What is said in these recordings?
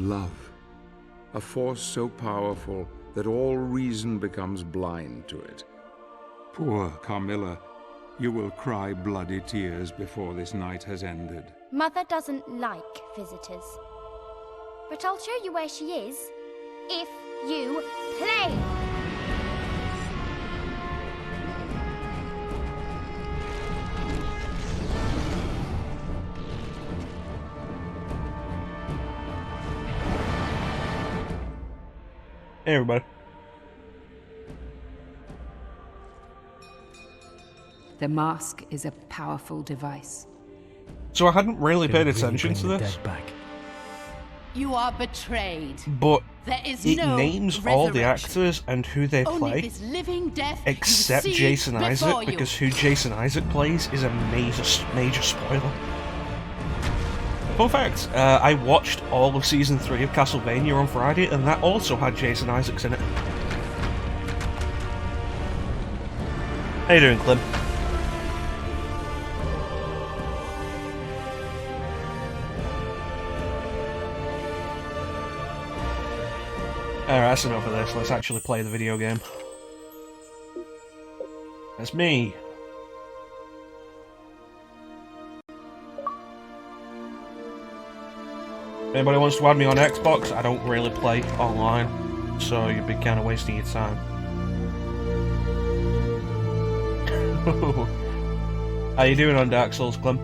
love. A force so powerful that all reason becomes blind to it. Poor Carmilla, you will cry bloody tears before this night has ended. Mother doesn't like visitors. But I'll show you where she is, if you play. Hey everybody. The mask is a powerful device. So I hadn't really paid attention to this, You are betrayed. but There is it no names all the resurrection. actors and who they Only play, this living death you except see Jason before Isaac, you. because who Jason Isaac plays is a major spoiler. Fun fact, I watched all of Season 3 of Castlevania on Friday, and that also had Jason Isaacs in it. How you doing, Clem? Alright, that's enough of this. Let's actually play the video game. That's me. Anybody wants to add me on Xbox? I don't really play online, so you'd be kind of wasting your time. How you doing on Dark Souls, Clem?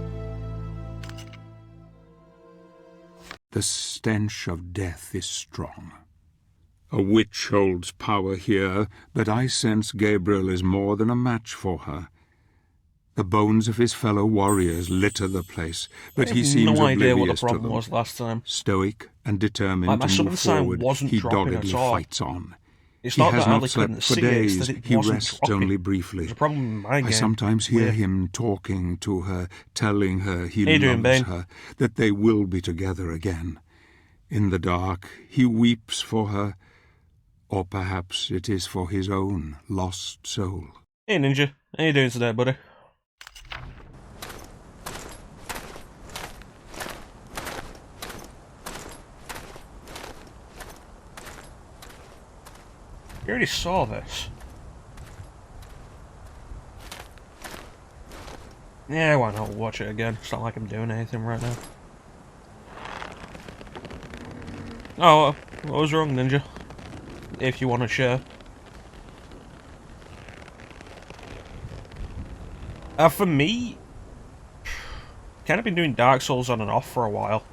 The stench of death is strong. A witch holds power here, but I sense Gabriel is more than a match for her. The bones of his fellow warriors litter the place, but he seems no idea what the oblivious to problem them. was last time. Stoic and determined Like, my to move summon sign forward, wasn't he dropping doggedly at all. fights on. It's He not has that not Ali slept couldn't for see it, it's days. that it He wasn't rests dropping. only briefly. There's a problem in my game. I sometimes hear Weird. him talking to her, telling her he How you doing, loves Bane? her, that they will be together again. In the dark, he weeps for her, or perhaps it is for his own lost soul. Hey Ninja, how you doing today, buddy? You already saw this. Yeah, why not watch it again? It's not like I'm doing anything right now. Oh, what was wrong, Ninja? If you want to share. For me, kind of been doing Dark Souls on and off for a while.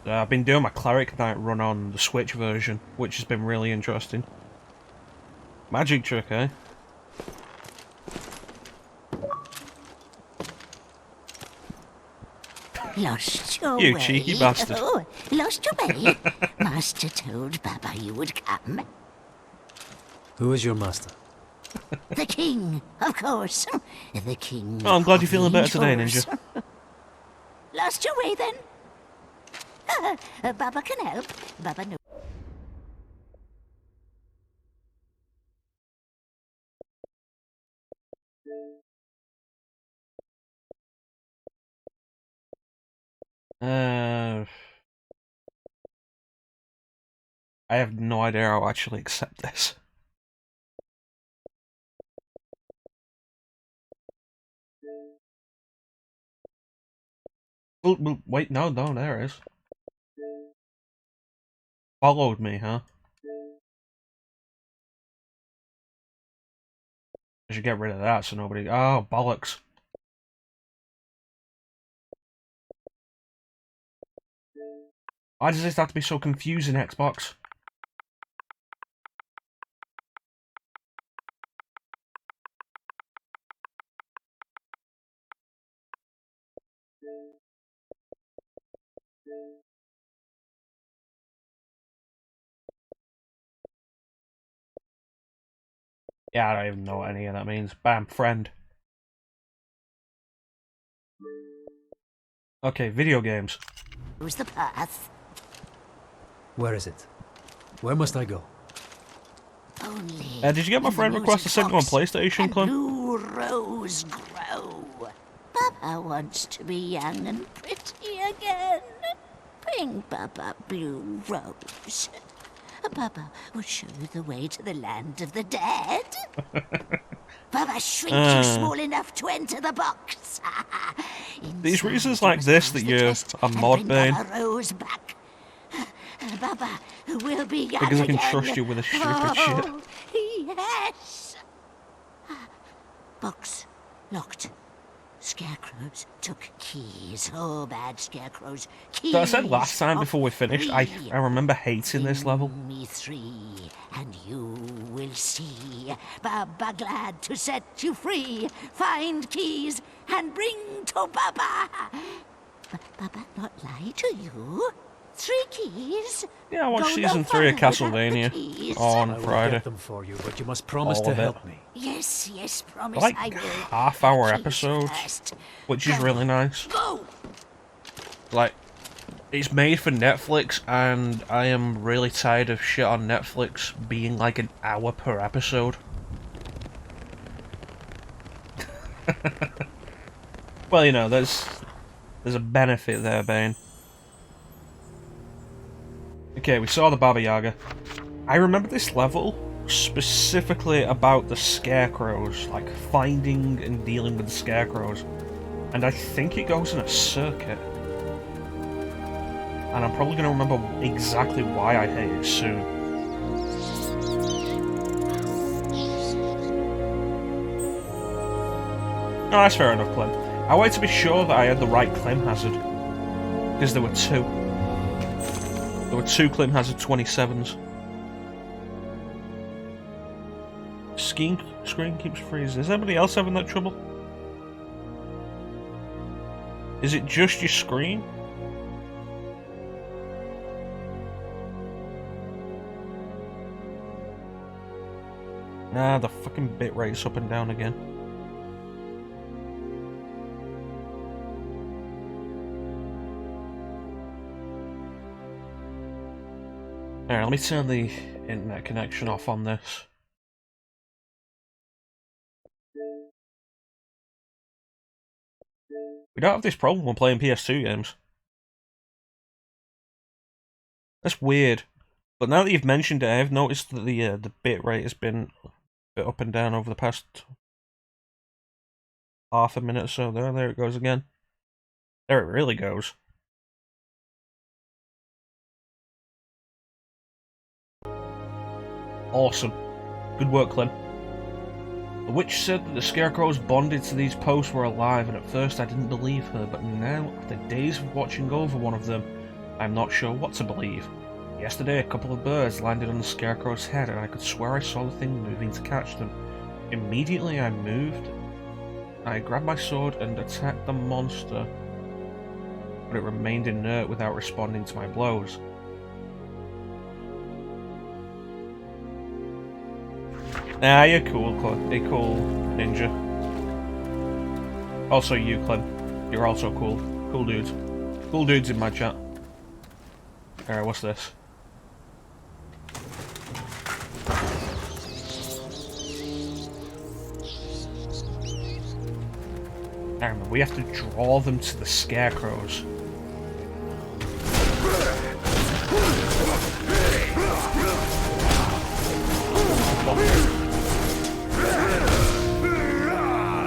I've been doing my Cleric Knight run on the Switch version, which has been really interesting. Magic trick, eh? Lost your You way? cheeky bastard. Oh, lost your way? Master told Baba you would come. Who is your master? The king, of course. The king. Oh, I'm glad of you're feeling better today, angels. Ninja. Lost your way then? Baba can help. Baba knows. I have no idea how to actually accept this. Well, wait, no, there it is. Followed me, huh? I should get rid of that so nobody... Oh, bollocks. Why does this have to be so confusing, Xbox? Yeah, I don't even know what any of that means. Bam, friend. Okay, video games. Who's the path? Where is it? Where must I go? Only. Did you get my friend request to send you on PlayStation, and Clem? blue rose grow. Baba wants to be young and pretty again. coming, Baba Blue Rose. Baba will show you the way to the land of the dead. Baba shrink you small enough to enter the box. These reasons like this that you're a mod Bane. Baba Rose back. Baba will be Because I can trust you with a stupid shit. Yes. Box locked. Scarecrows took keys. Oh, bad scarecrows. Keys. So I said last time before we finished, I remember hating this level. Me 3, and you will see. Baba glad to set you free. Find keys and bring to Baba. Baba not lie to you. 3 keys. Yeah, I watched Go season no 3 of further Castlevania without the keys. on I will Friday. get them for you, but you must promise All to of it. help me. Yes, yes, promise Like I will. half-hour Keys episodes, first. which is Go. really nice. Go. Like, it's made for Netflix, and I am really tired of shit on Netflix being like an hour per episode. Well, you know, there's a benefit there, Bane. Okay, we saw the Baba Yaga. I remember this level specifically about the scarecrows, like finding and dealing with the scarecrows. And I think it goes in a circuit. And I'm probably going to remember exactly why I hate it soon. No, that's fair enough, Clem. I wanted to be sure that I had the right Clem hazard. Because there were 2. There were 2 Clem Hazard 27s. Screen keeps freezing. Is anybody else having that trouble? Is it just your screen? Nah, the fucking bitrate's up and down again. Alright, let me turn the internet connection off on this. We don't have this problem when playing PS2 games. That's weird. But now that you've mentioned it, I've noticed that the bitrate has been a bit up and down over the past half a minute or so. There it goes again. There it really goes. Awesome. Good work, Clem. The witch said that the scarecrows bonded to these posts were alive, and at first I didn't believe her, but now, after days of watching over one of them, I'm not sure what to believe. Yesterday, a couple of birds landed on the scarecrow's head, and I could swear I saw the thing moving to catch them. Immediately I moved. I grabbed my sword and attacked the monster, but it remained inert without responding to my blows. Nah, you're cool, Clem. You're cool, ninja. Also you, Clem. You're also cool. Cool dudes. Cool dudes in my chat. Alright, what's this? I remember, we have to draw them to the scarecrows.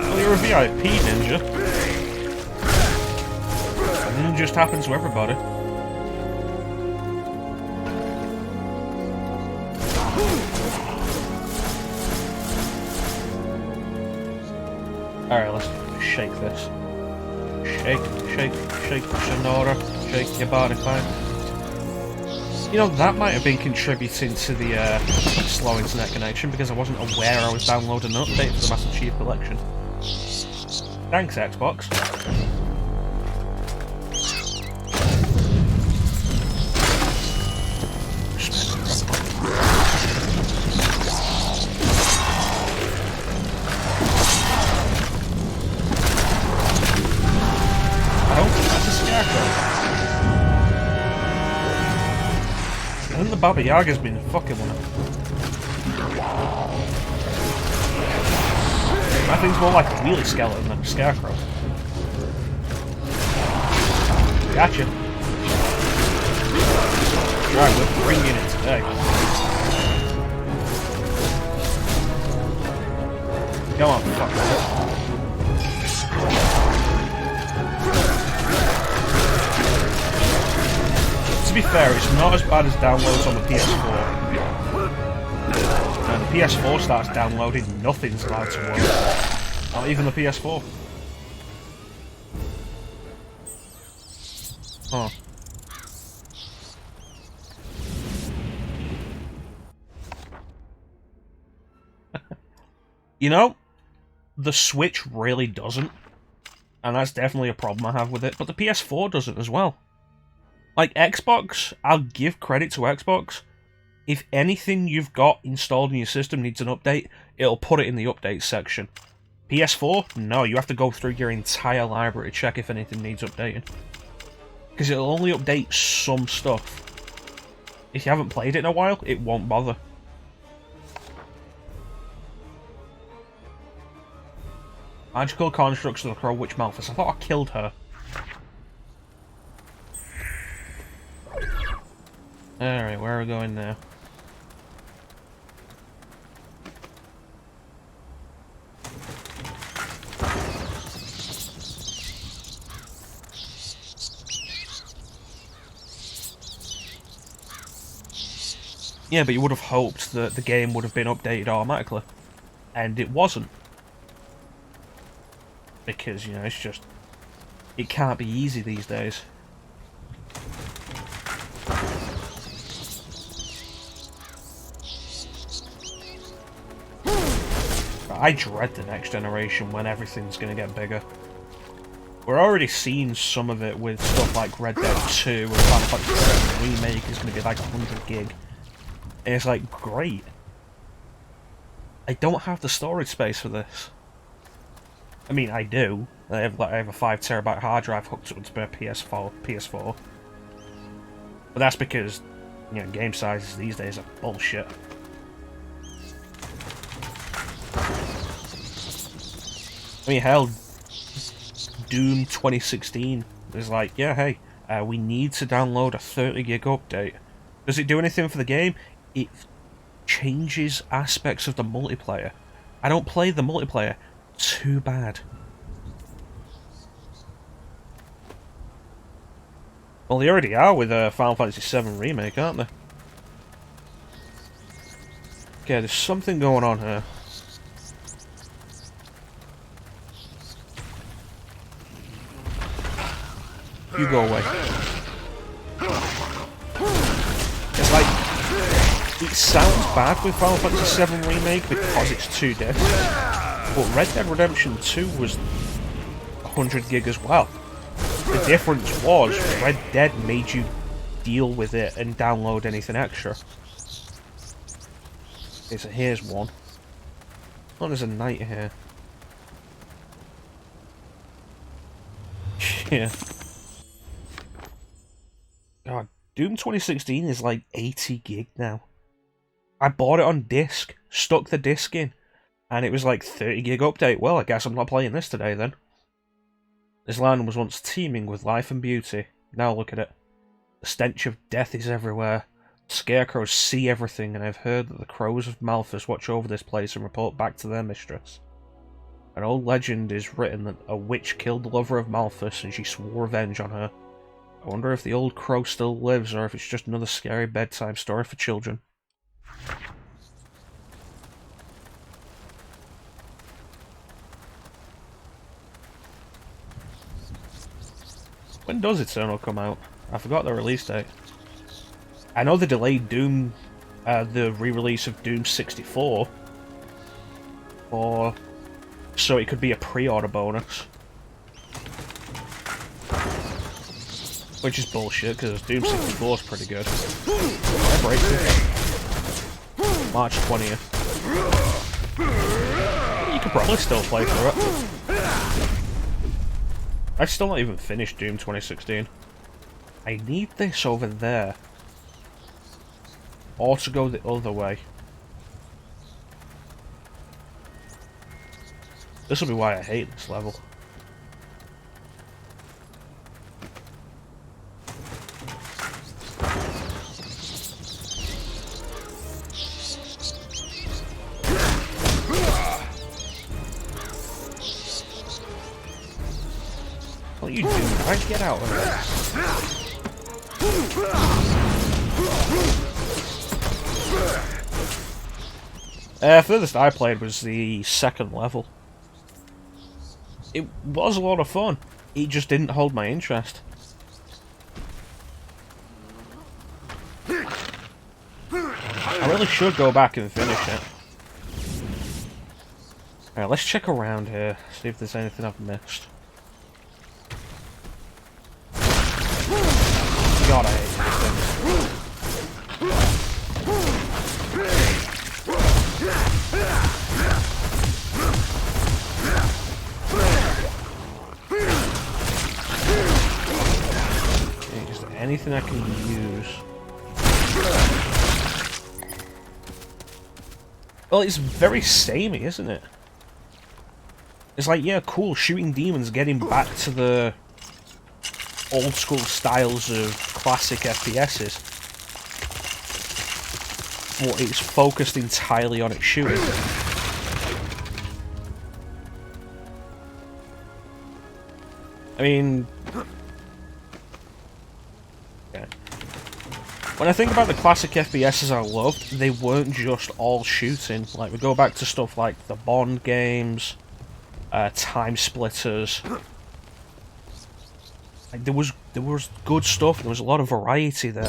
Well, you're a VIP ninja. It didn't just happen to everybody. Alright, let's shake this. Shake, shake, shake, Sonora. Shake your body fine. You know, that might have been contributing to the slow internet connection because I wasn't aware I was downloading an update for the Master Chief Collection. Thanks, Xbox. I don't think that's a scarecrow. I think the Baba Yaga's been fucking one. That thing's more like a wheelie skeleton than a scarecrow. Gotcha. Right, we're bringing it today. Come on, fuck it. To be fair, it's not as bad as downloads on the PS4. And the PS4 starts downloading, nothing's allowed to work. Not even the PS4. Huh. You know, the Switch really doesn't. And that's definitely a problem I have with it. But the PS4 doesn't as well. Like, Xbox, I'll give credit to Xbox. If anything you've got installed in your system needs an update, it'll put it in the update section. PS4, no, you have to go through your entire library to check if anything needs updating. Because it'll only update some stuff. If you haven't played it in a while, it won't bother. Magical constructs of the Crow Witch Malphus. I thought I killed her. Alright, where are we going now? Yeah, but you would have hoped that the game would have been updated automatically. And it wasn't. Because, you know, it's just... it can't be easy these days. I dread the next generation when everything's going to get bigger. We're already seeing some of it with stuff like Red Dead 2 and Final Fantasy VII Remake is going to be like 100 gig. And it's like, great. I don't have the storage space for this. I mean, I do. I have a 5 terabyte hard drive hooked up to my PS4. But that's because, you know, game sizes these days are bullshit. I mean, hell, Doom 2016 is like, yeah, hey, we need to download a 30 gig update. Does it do anything for the game? It changes aspects of the multiplayer. I don't play the multiplayer. Too bad. Well, they already are with Final Fantasy VII Remake, aren't they? Okay, there's something going on here. You go away. It's like... it sounds bad with Final Fantasy VII Remake because it's 2 discs. But Red Dead Redemption 2 was 100 gig as well. The difference was Red Dead made you deal with it and download anything extra. Okay, so here's one. Oh, there's a knight here. Yeah. God, Doom 2016 is like 80 gig now. I bought it on disc, stuck the disc in, and it was like 30 gig update. Well, I guess I'm not playing this today then. This land was once teeming with life and beauty. Now look at it. The stench of death is everywhere. Scarecrows see everything, and I've heard that the crows of Malphus watch over this place and report back to their mistress. An old legend is written that a witch killed the lover of Malphus and she swore revenge on her. I wonder if the old crow still lives or if it's just another scary bedtime story for children. When does Eternal come out? I forgot the release date. I know they delayed Doom, the re-release of Doom 64, so it could be a pre-order bonus. Which is bullshit, because Doom 64 is pretty good. I break it. March 20th. You could probably still play through it. I've still not even finished Doom 2016. I need this over there. Or to go the other way. This will be why I hate this level. are you doing? I get out of there. Furthest I played was the second level. It was a lot of fun. It just didn't hold my interest. I really should go back and finish it. Alright, let's check around here, see if there's anything I've missed. God, I hate these things. Is there anything I can use? Well, it's very samey, isn't it? It's like, yeah, cool, shooting demons, getting back to the old school styles of classic FPSs. But it's focused entirely on its shooting. I mean... yeah. When I think about the classic FPSs I loved, they weren't just all shooting. Like, we go back to stuff like the Bond games, Time Splitters. Like, there was good stuff. There was a lot of variety there.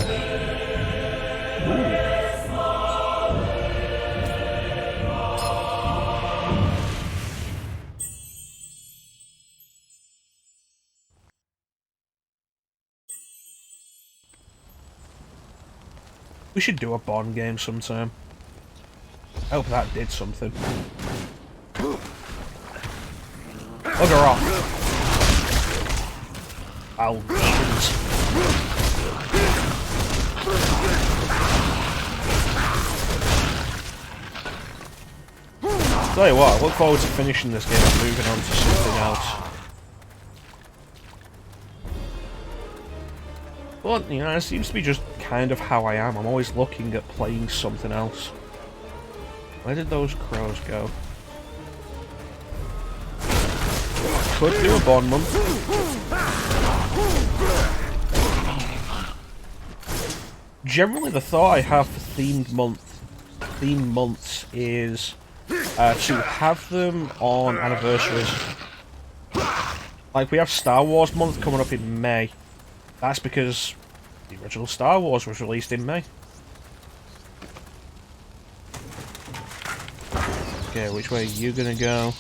Ooh. We should do a Bond game sometime. I hope that did something. Bugger off. I'll demons. Tell you what, I look forward to finishing this game and moving on to something else. But, you know, it seems to be just kind of how I am. I'm always looking at playing something else. Where did those crows go? Could do a Bond month. Generally, the thought I have for themed months is to have them on anniversaries. Like, we have Star Wars month coming up in May. That's because the original Star Wars was released in May. Okay, which way are you gonna go?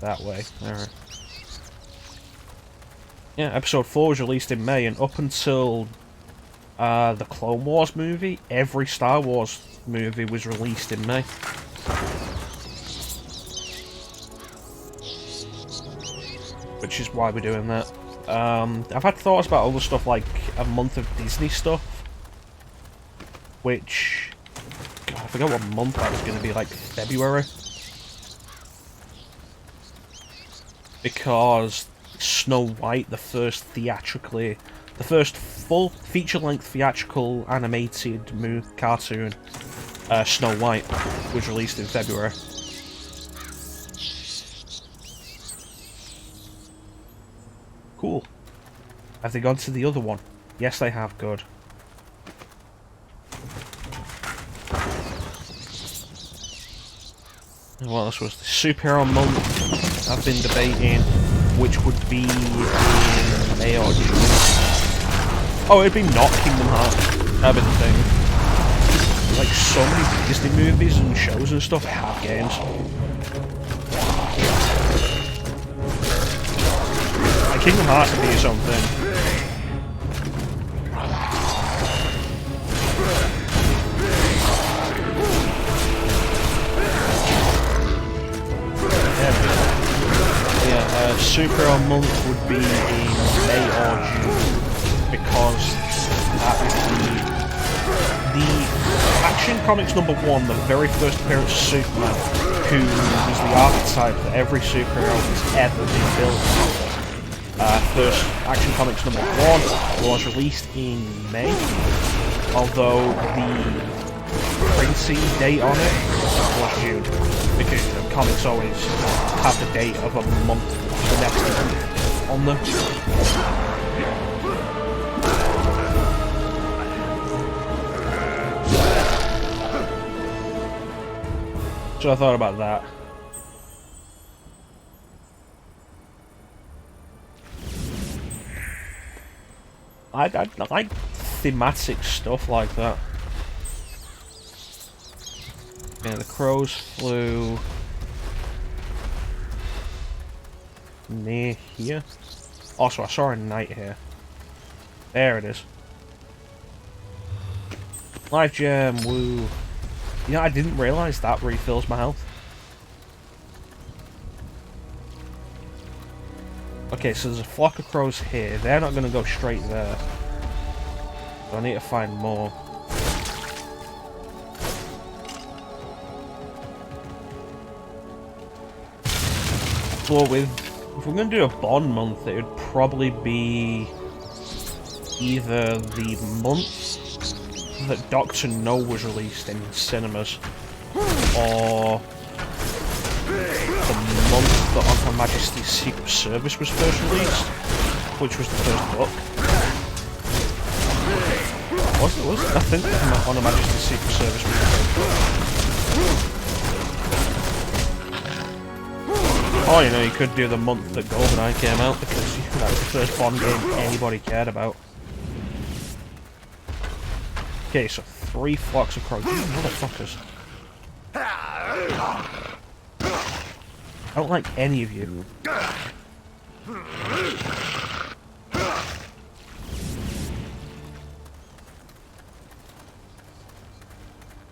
That way, alright. Yeah, episode 4 was released in May, and up until the Clone Wars movie, every Star Wars movie was released in May. Which is why we're doing that. I've had thoughts about other stuff like a month of Disney stuff, which, God, I forgot what month that was going to be, like February, because Snow White, the first full feature-length theatrical animated cartoon, Snow White, was released in February. Cool. Have they gone to the other one? Yes, they have. Good. Well, this was the superhero month. I've been debating which would be in May or June. Oh, it'd be not Kingdom Hearts. I've been thinking. Like, so many Disney movies and shows and stuff have games. Kingdom Hearts would be its own thing. Yeah, Superhero month would be in May or June, because that is the Action Comics #1, the very first appearance of Superman, who was the archetype that every superhero has ever been built. First Action Comics #1 was released in May, although the printing date on it was June, because, you know, comics always have the date of a month the next month. on them. So I thought about that. I like thematic stuff like that. Yeah, the crows flew near here. Also, I saw a knight here. There it is. Life gem, woo. You know, I didn't realise that refills my health. Okay, so there's a flock of crows here. They're not going to go straight there. So I need to find more. So if we're going to do a Bond month, it would probably be either the month that Doctor No was released in cinemas, or the month that On Her Majesty's Secret Service was first released, which was the first book. Was it? I think On Her Majesty's Secret Service was the first book. Oh, you know, you could do the month that GoldenEye came out, because that was the first Bond game anybody cared about. Okay, so 3 flocks of crows. You motherfuckers. I don't like any of you.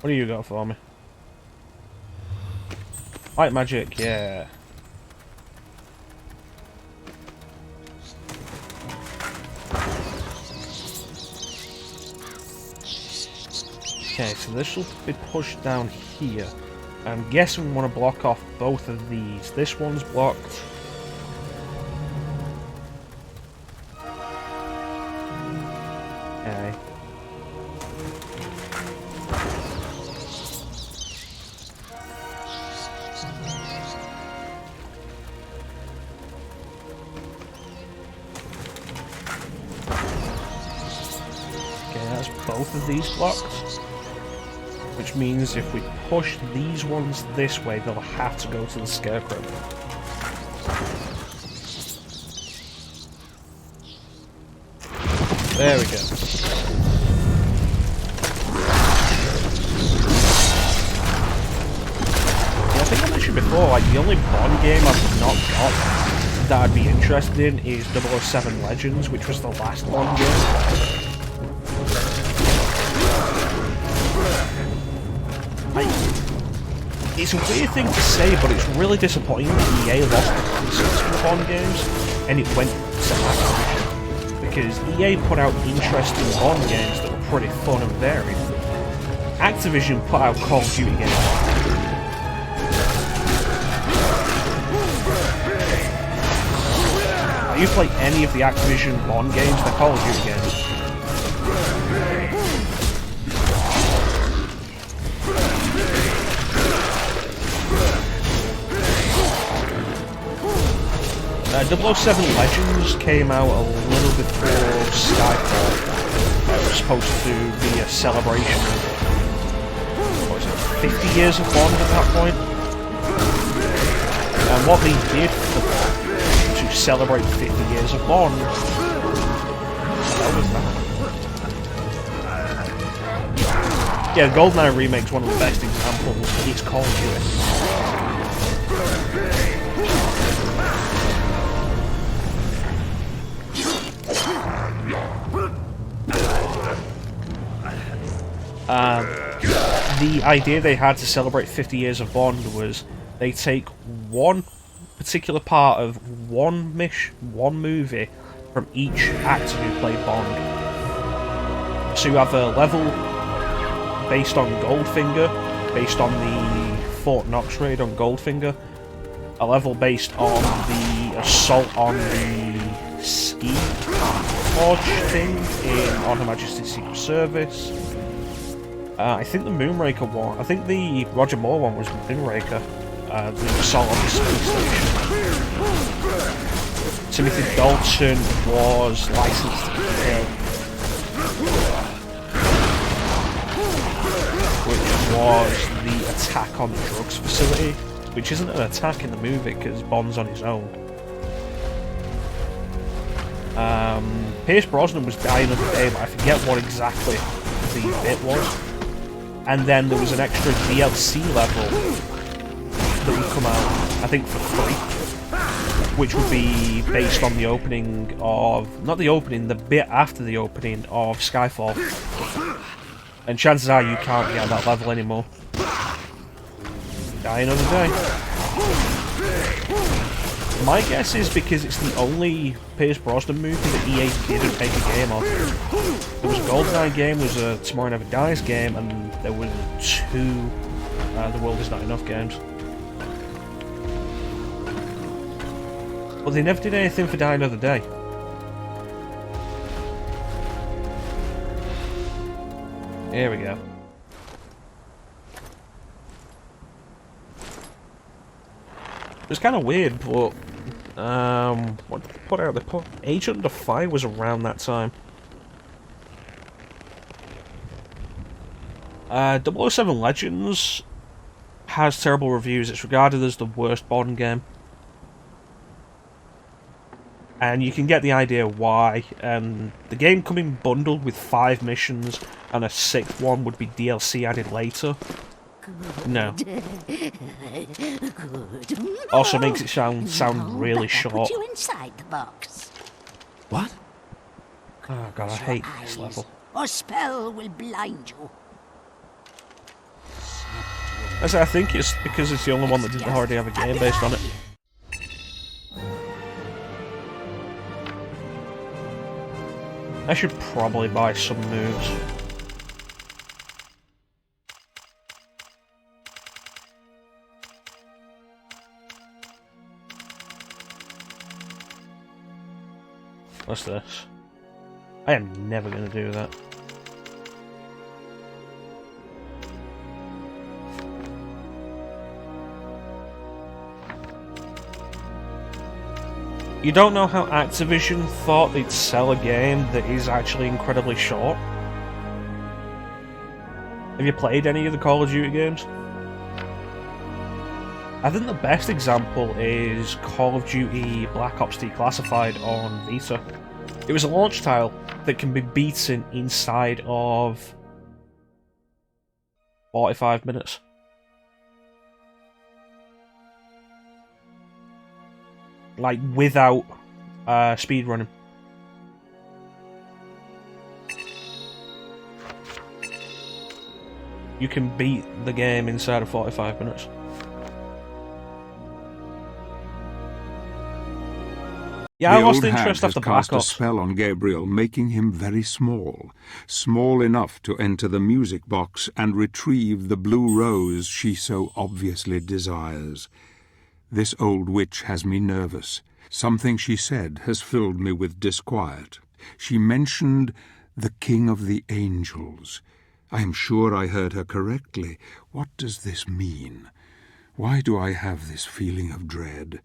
What do you got for me? Light magic, yeah. Okay, so this will be pushed down here. I'm guessing we want to block off both of these. This one's blocked. Okay. Okay, that's both of these blocked. Which means if we push these ones this way, they'll have to go to the Scarecrow. There we go. Yeah, I think I mentioned before, like, the only Bond game I've not got that I'd be interested in is 007 Legends, which was the last Bond game. It's a weird thing to say, but it's really disappointing that EA lost the license for the Bond games, and it went to Activision. Because EA put out interesting Bond games that were pretty fun and varied. Activision put out Call of Duty games. Now, you play any of the Activision Bond games, they're Call of Duty games. 007 Legends came out a little before Skyfall. It was supposed to be a celebration of, what was it, 50 years of Bond at that point? And what they did for that, to celebrate 50 years of Bond, what was that? Yeah, GoldenEye Remake's one of the best examples. It's Call of Duty. The idea they had to celebrate 50 years of Bond was they take one particular part of one movie from each actor who played Bond. So you have a level based on Goldfinger, based on the Fort Knox raid on Goldfinger, a level based on the assault on the ski lodge thing in On Her Majesty's Secret Service. I think the Moonraker one, I think the Roger Moore one was Moonraker, the assault on the space station. Timothy Dalton was licensed to kill, which was the attack on the drugs facility, which isn't an attack in the movie because Bond's on his own. Pierce Brosnan was dying of the day, but I forget what exactly the bit was. And then there was an extra DLC level that would come out, I think for free, which would be based on the opening of, not the opening, the bit after the opening of Skyfall. And chances are you can't get that level anymore. Die another day. My guess is because it's the only Pierce Brosnan movie that EA didn't make a game of. There was a GoldenEye game, there was a Tomorrow Never Dies game, and there were 2 The World Is Not Enough games. But they never did anything for Die Another Day. Here we go. It's kind of weird, but what did they put out? They put Agent Under Fire was around that time. 007 Legends has terrible reviews. It's regarded as the worst Bond game. And you can get the idea why. The game coming bundled with 5 missions, and a 6th one would be DLC added later. No. Also makes it sound really short. Put you inside the box. What? Oh god, I hate this level. Or spell will blind you. I think it's because it's the only one that didn't already have a game based on it. I should probably buy some moves. What's this? I am never going to do that. You don't know how Activision thought they'd sell a game that is actually incredibly short? Have you played any of the Call of Duty games? I think the best example is Call of Duty Black Ops Declassified on Vita. It was a launch title that can be beaten inside of 45 minutes. Like, without speedrunning. You can beat the game inside of 45 minutes. Yeah, I lost interest after Black Ops. Cast a spell on Gabriel, making him very small. Small enough to enter the music box and retrieve the blue rose she so obviously desires. This old witch has me nervous. Something she said has filled me with disquiet. She mentioned the King of the Angels. I am sure I heard her correctly. What does this mean? Why do I have this feeling of dread?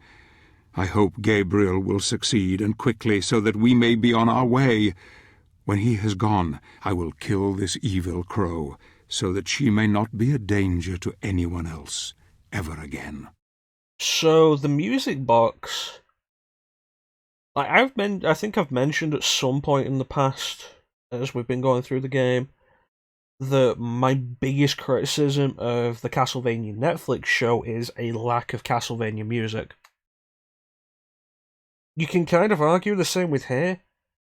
I hope Gabriel will succeed, and quickly, so that we may be on our way. When he has gone, I will kill this evil crow, so that she may not be a danger to anyone else, ever again. So, the music box... I think I've mentioned at some point in the past, as we've been going through the game, that my biggest criticism of the Castlevania Netflix show is a lack of Castlevania music. You can kind of argue the same with here.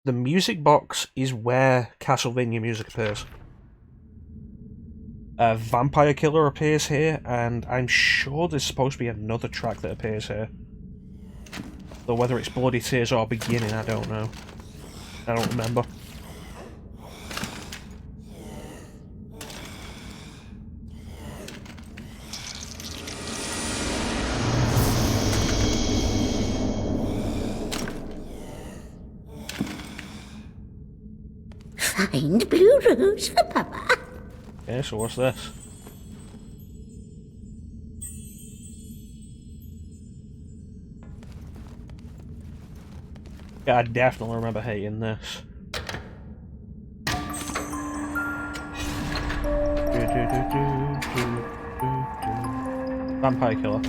The music box is where Castlevania music appears. Vampire Killer appears here, and I'm sure there's supposed to be another track that appears here. Though whether it's Bloody Tears or Beginning, I don't know. I don't remember. Find blue rose for Papa. Okay, so what's this? Yeah, I definitely remember hating this. Vampire killer.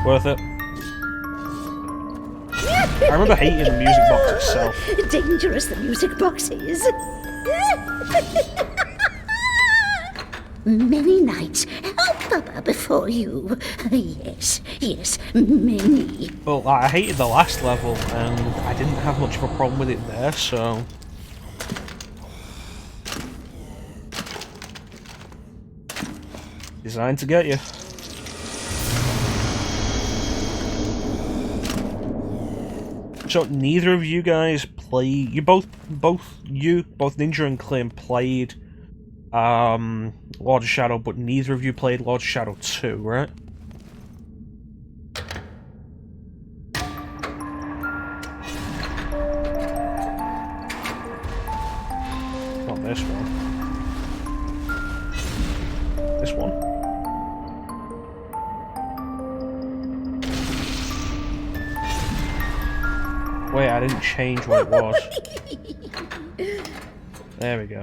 Worth it. I remember hating the music box itself. Dangerous the music box is. Many nights help Baba before you. Yes, yes, many. But like, I hated the last level, and I didn't have much of a problem with it there, so... Designed to get you. So neither of you guys play. Both Ninja and Clem played Lord of Shadow, but neither of you played Lord of Shadow 2, right? Not this one. This one. Wait, I didn't change what it was. There we go.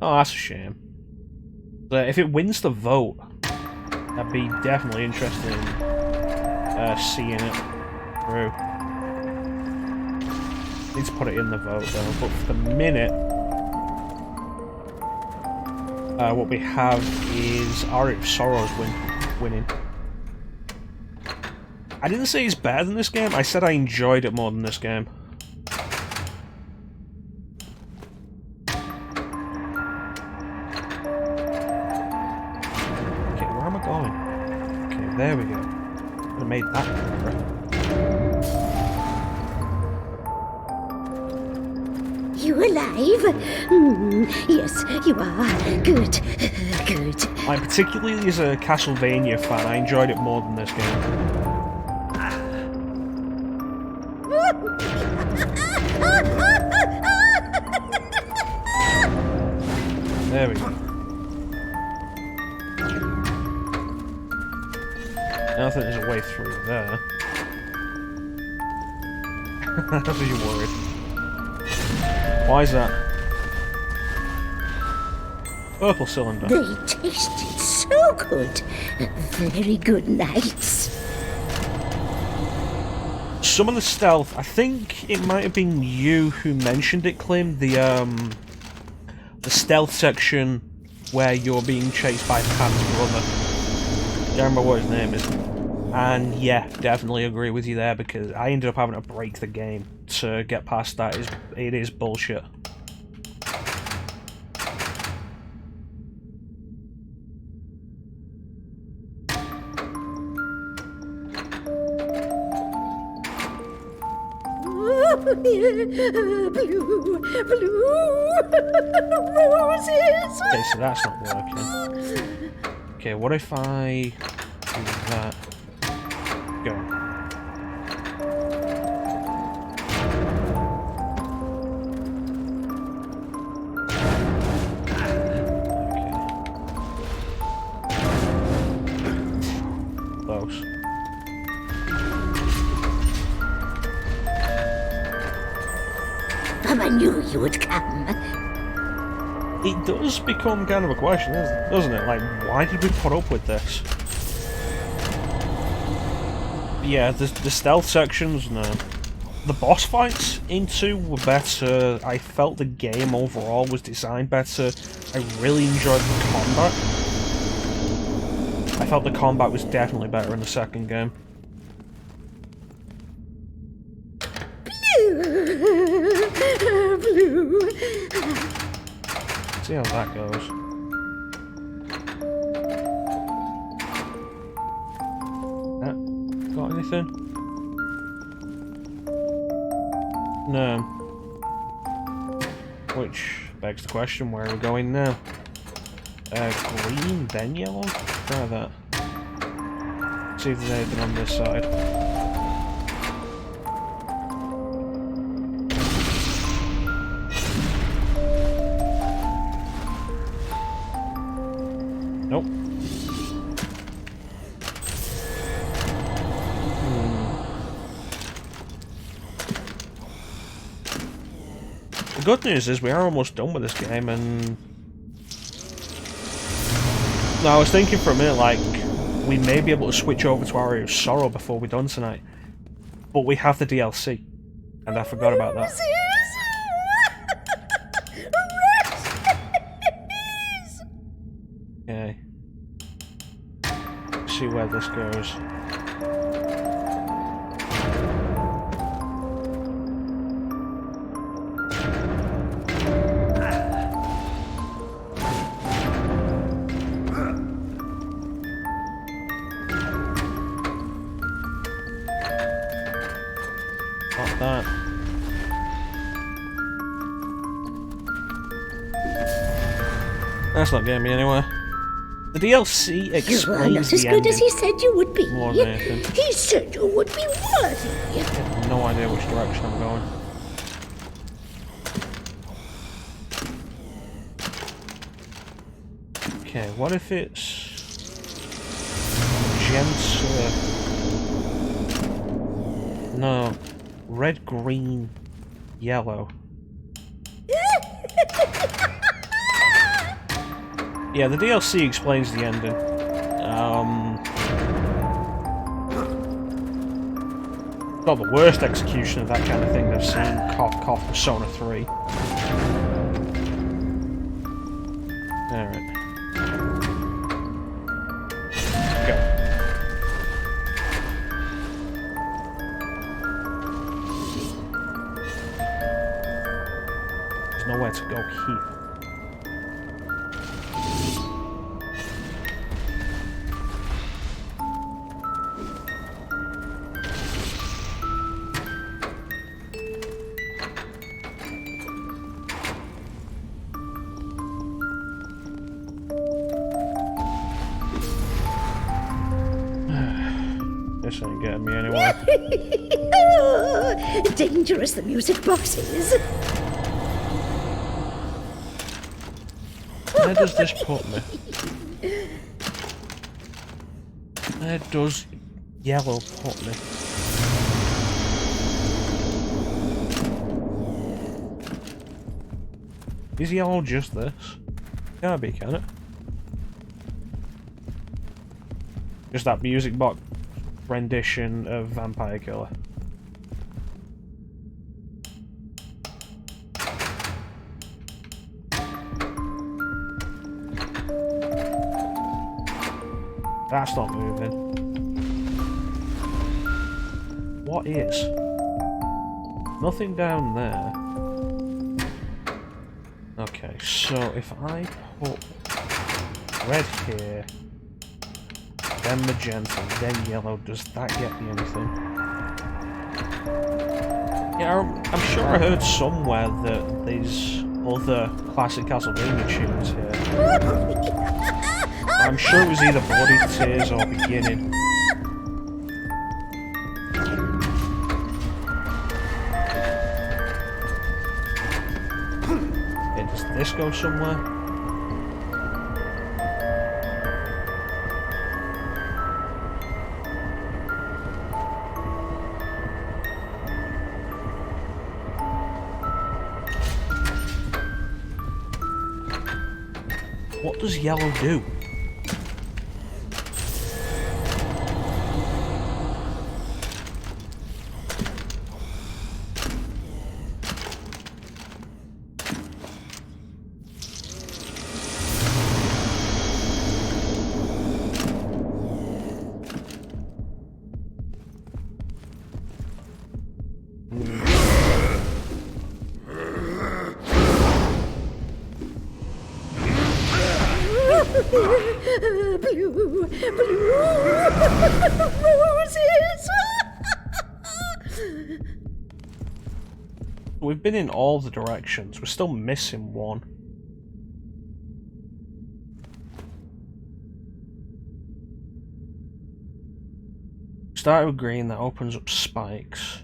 Oh, that's a shame. But if it wins the vote, I'd be definitely interested in seeing it through. Need to put it in the vote though, but for the minute, what we have is Aria of Sorrows winning. I didn't say it's better than this game, I said I enjoyed it more than this game. Okay, where am I going? Okay, there we go. I made that better. You alive? Yes, you are. Good, good. I'm particularly as a Castlevania fan, I enjoyed it more than this game. There we go. I don't think there's a way through there. That's what you're worried. Why is that? Purple cylinder. They tasted so good. Very good nights. Some of the stealth, I think it might have been you who mentioned it, Clem, the stealth section where you're being chased by Pan's brother. I don't remember what his name is. And yeah, definitely agree with you there, because I ended up having to break the game to get past that. It is bullshit. Blue roses. Okay, so that's not working. Okay, what if I do that? Go. Okay. Close. Baba knew you would come. It does become kind of a question, doesn't it? Like, why did we put up with this? Yeah, the stealth sections, no. The boss fights in 2 were better. I felt the game overall was designed better. I really enjoyed the combat. I felt the combat was definitely better in the second game. Blue. See how that goes. Got anything? No. Which begs the question, where are we going now? Green, then yellow? Try that. See if there's anything on this side. The good news is we are almost done with this game, and now I was thinking for a minute, like, we may be able to switch over to Area of Sorrow before we're done tonight, but we have the DLC, and I forgot about that. Okay. Let's see where this goes. Not that. That's not getting me anywhere. The DLC explains You are not as the good as ending. he said you would be. More than anything. He said you would be worthy. I have no idea which direction I'm going. Okay, what if it's magenta? No, red, green, yellow. Yeah, the DLC explains the ending. Not the worst execution of that kind of thing I've seen. Cough, cough, Persona 3. Alright. Go. There's nowhere to go here. This ain't getting me anywhere. Dangerous, the music box is. Where does this put me? Where does yellow put me? Is yellow just this? Can't be, can it? Just that music box rendition of Vampire Killer. That's not moving. What is? Nothing down there. Okay, so if I put red here, then magenta, then yellow, does that get me anything? Yeah, I'm sure I heard somewhere that there's other classic Castlevania tunes here. I'm sure it was either Bloody Tears or Beginning. Okay, does this go somewhere? What does yellow do? Blue roses. We've been in all the directions. We're still missing one. Started with green, that opens up spikes.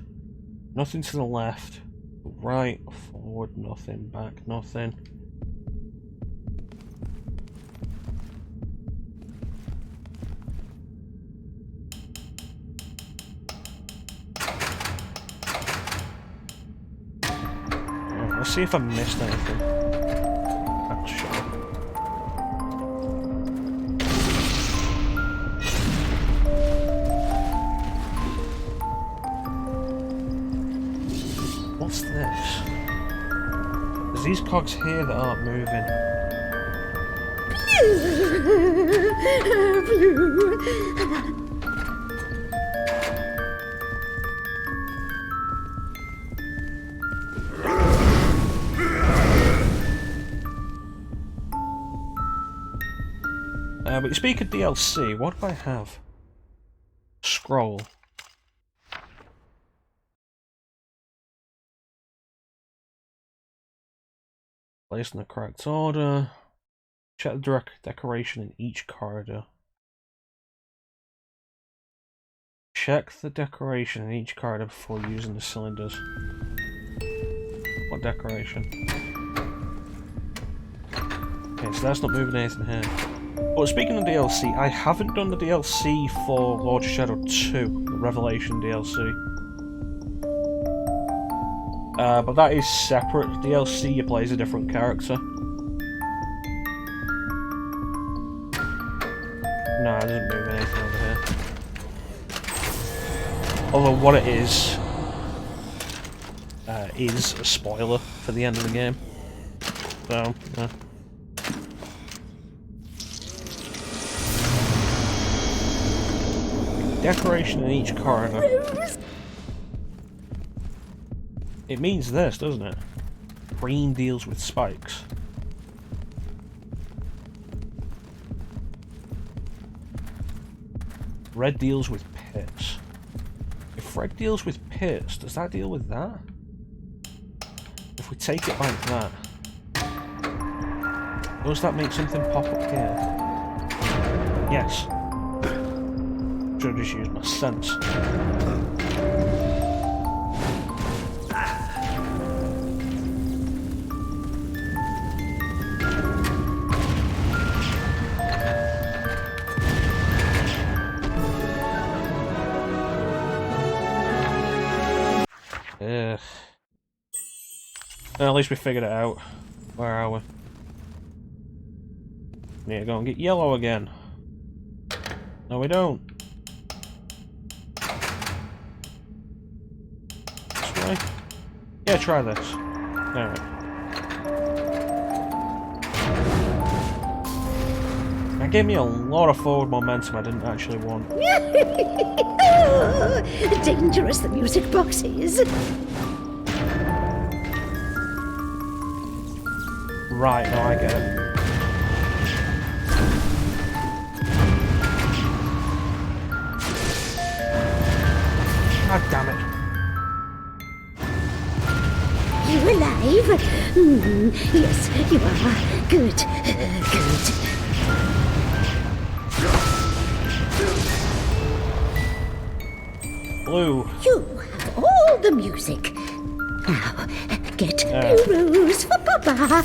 Nothing to the left. Right, forward, nothing. Back, nothing. Let's see if I missed anything. I'm sure. What's this? There's these cogs here that aren't moving. But you speak of DLC, what do I have? Scroll. Placed in the correct order. Check the direct decoration in each corridor. Check the decoration in each corridor before using the cylinders. What decoration? Okay, so that's not moving anything here. But speaking of DLC, I haven't done the DLC for Lord of Shadow 2, the Revelation DLC. But that is separate. DLC, you play as a different character. No, it doesn't move anything over here. Although what it is a spoiler for the end of the game. So, yeah. Decoration in each corridor. It means this, doesn't it? Green deals with spikes. Red deals with pits. If red deals with pits, does that deal with that? If we take it like that, does that make something pop up here? Yes. Should have just used my sense. Well, at least we figured it out. Where are we? Need to go and get yellow again. No, we don't. This way? Yeah, try this. Alright. That gave me a lot of forward momentum I didn't actually want. Oh, dangerous, the music box is. Right, no, I get it. God damn it. You alive? Yes, you are. Good. Good. Blue. You have all the music. Now, get Rose for Papa.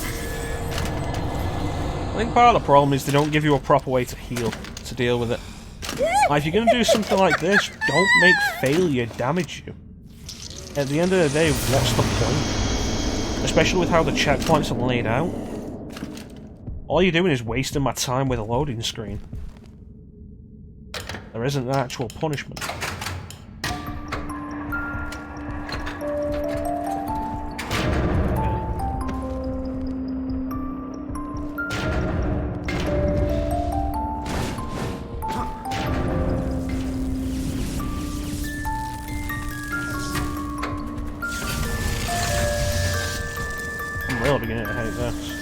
I think part of the problem is they don't give you a proper way to heal, to deal with it. Like, if you're going to do something like this, don't make failure damage you. At the end of the day, what's the point? Especially with how the checkpoints are laid out. All you're doing is wasting my time with a loading screen. There isn't an actual punishment.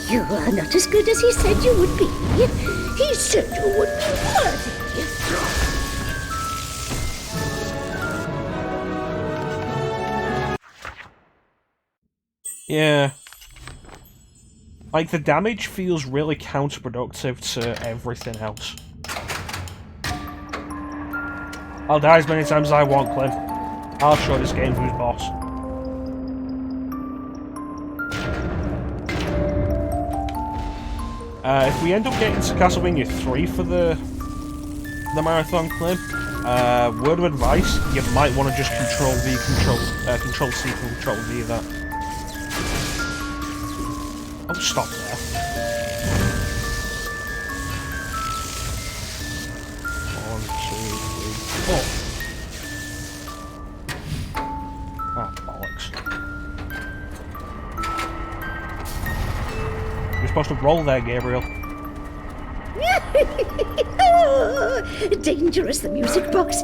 You are not as good as he said you would be. He said you would be worthy. Yeah. Like, the damage feels really counterproductive to everything else. I'll die as many times as I want, Clem. I'll show this game who's boss. If we end up getting to Castlevania 3 for the marathon clip, word of advice, you might want to just Control V, Control C, Control V that. I'll stop there. One, two, three, four. Ah, bollocks. You're supposed to roll there, Gabriel. Dangerous the music box is.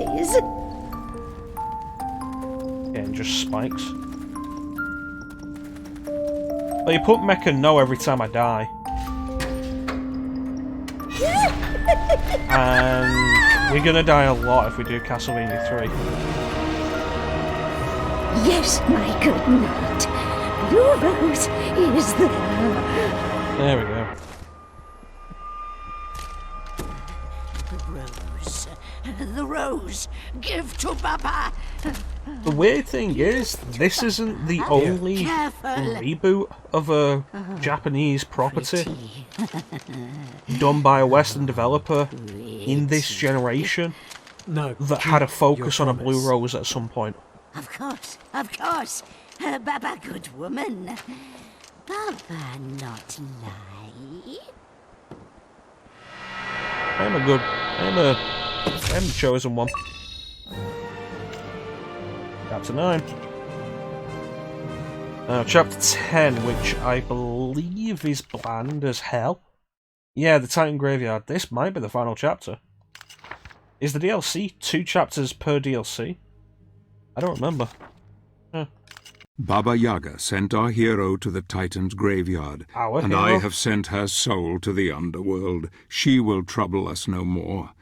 Yeah, and just spikes. Well, you put Mecha no every time I die. And we're gonna die a lot if we do Castlevania 3. Yes, my good knight. Blue Rose is there. There we go. The rose. Give to Baba. The weird thing is, this isn't the only reboot of a Japanese property done by a Western developer in this generation No. that had a focus on a Blue Rose at some point. Of course, of course. Baba, good woman. Baba, not lie. I'm the chosen one. Chapter 9. Chapter 10, which I believe is bland as hell. Yeah, the Titan Graveyard. This might be the final chapter. Is the DLC 2 chapters per DLC? I don't remember. Baba Yaga sent our hero to the Titan's graveyard, Our and hero? I have sent her soul to the underworld. She will trouble us no more.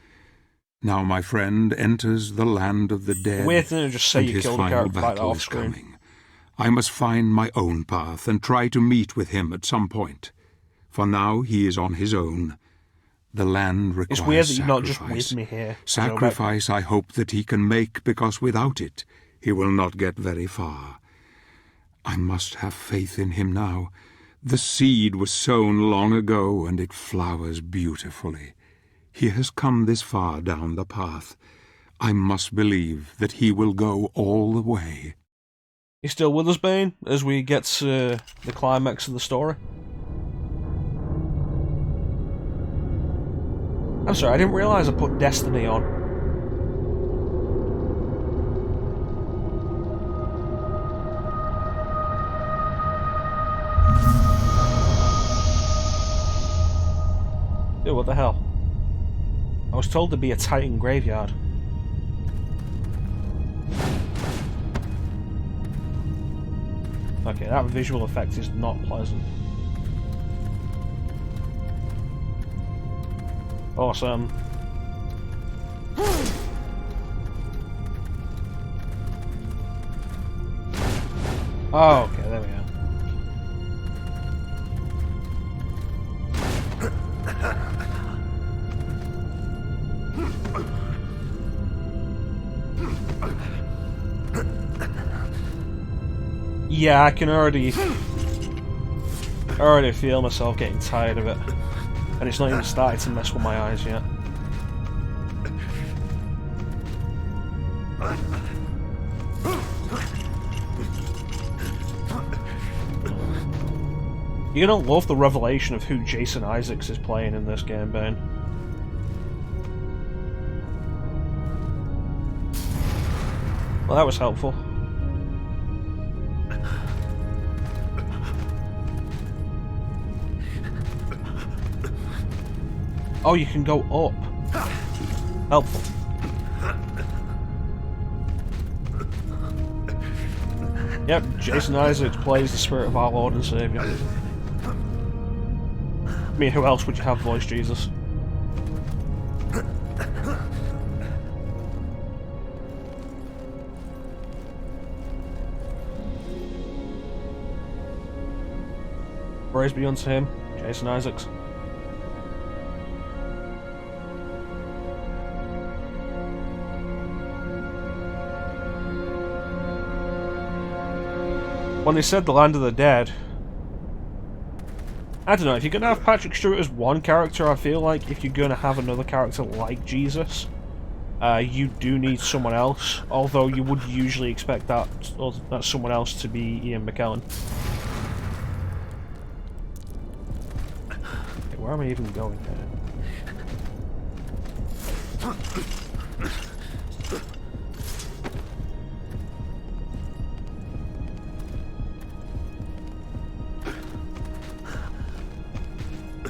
Now my friend enters the land of the dead, Weird thing to just say and you his killed a final character like that battle off is screen. coming. I must find my own path and try to meet with him at some point. For now he is on his own. The land requires It's weird that you're not sacrifice. just with me here. Sacrifice I hope that he can make, because without it he will not get very far. I must have faith in him now. The seed was sown long ago, and it flowers beautifully. He has come this far down the path. I must believe that he will go all the way. You still with us, Bane, as we get to the climax of the story? I'm sorry, I didn't realise I put Destiny on. Dude, what the hell? I was told to be a Titan graveyard. Okay, that visual effect is not pleasant. Awesome. Oh, okay, there we go. Yeah, I can already feel myself getting tired of it. And it's not even started to mess with my eyes yet. You're gonna love the revelation of who Jason Isaacs is playing in this game, Bane. Well, that was helpful. Oh, you can go up. Helpful. Yep, Jason Isaacs plays the spirit of our Lord and Saviour. I mean, who else would you have voice Jesus? Praise be unto him, Jason Isaacs. When they said the land of the dead, I don't know, if you're going to have Patrick Stewart as one character, I feel like if you're going to have another character like Jesus, you do need someone else, although you would usually expect that someone else to be Ian McKellen. where am I even going here?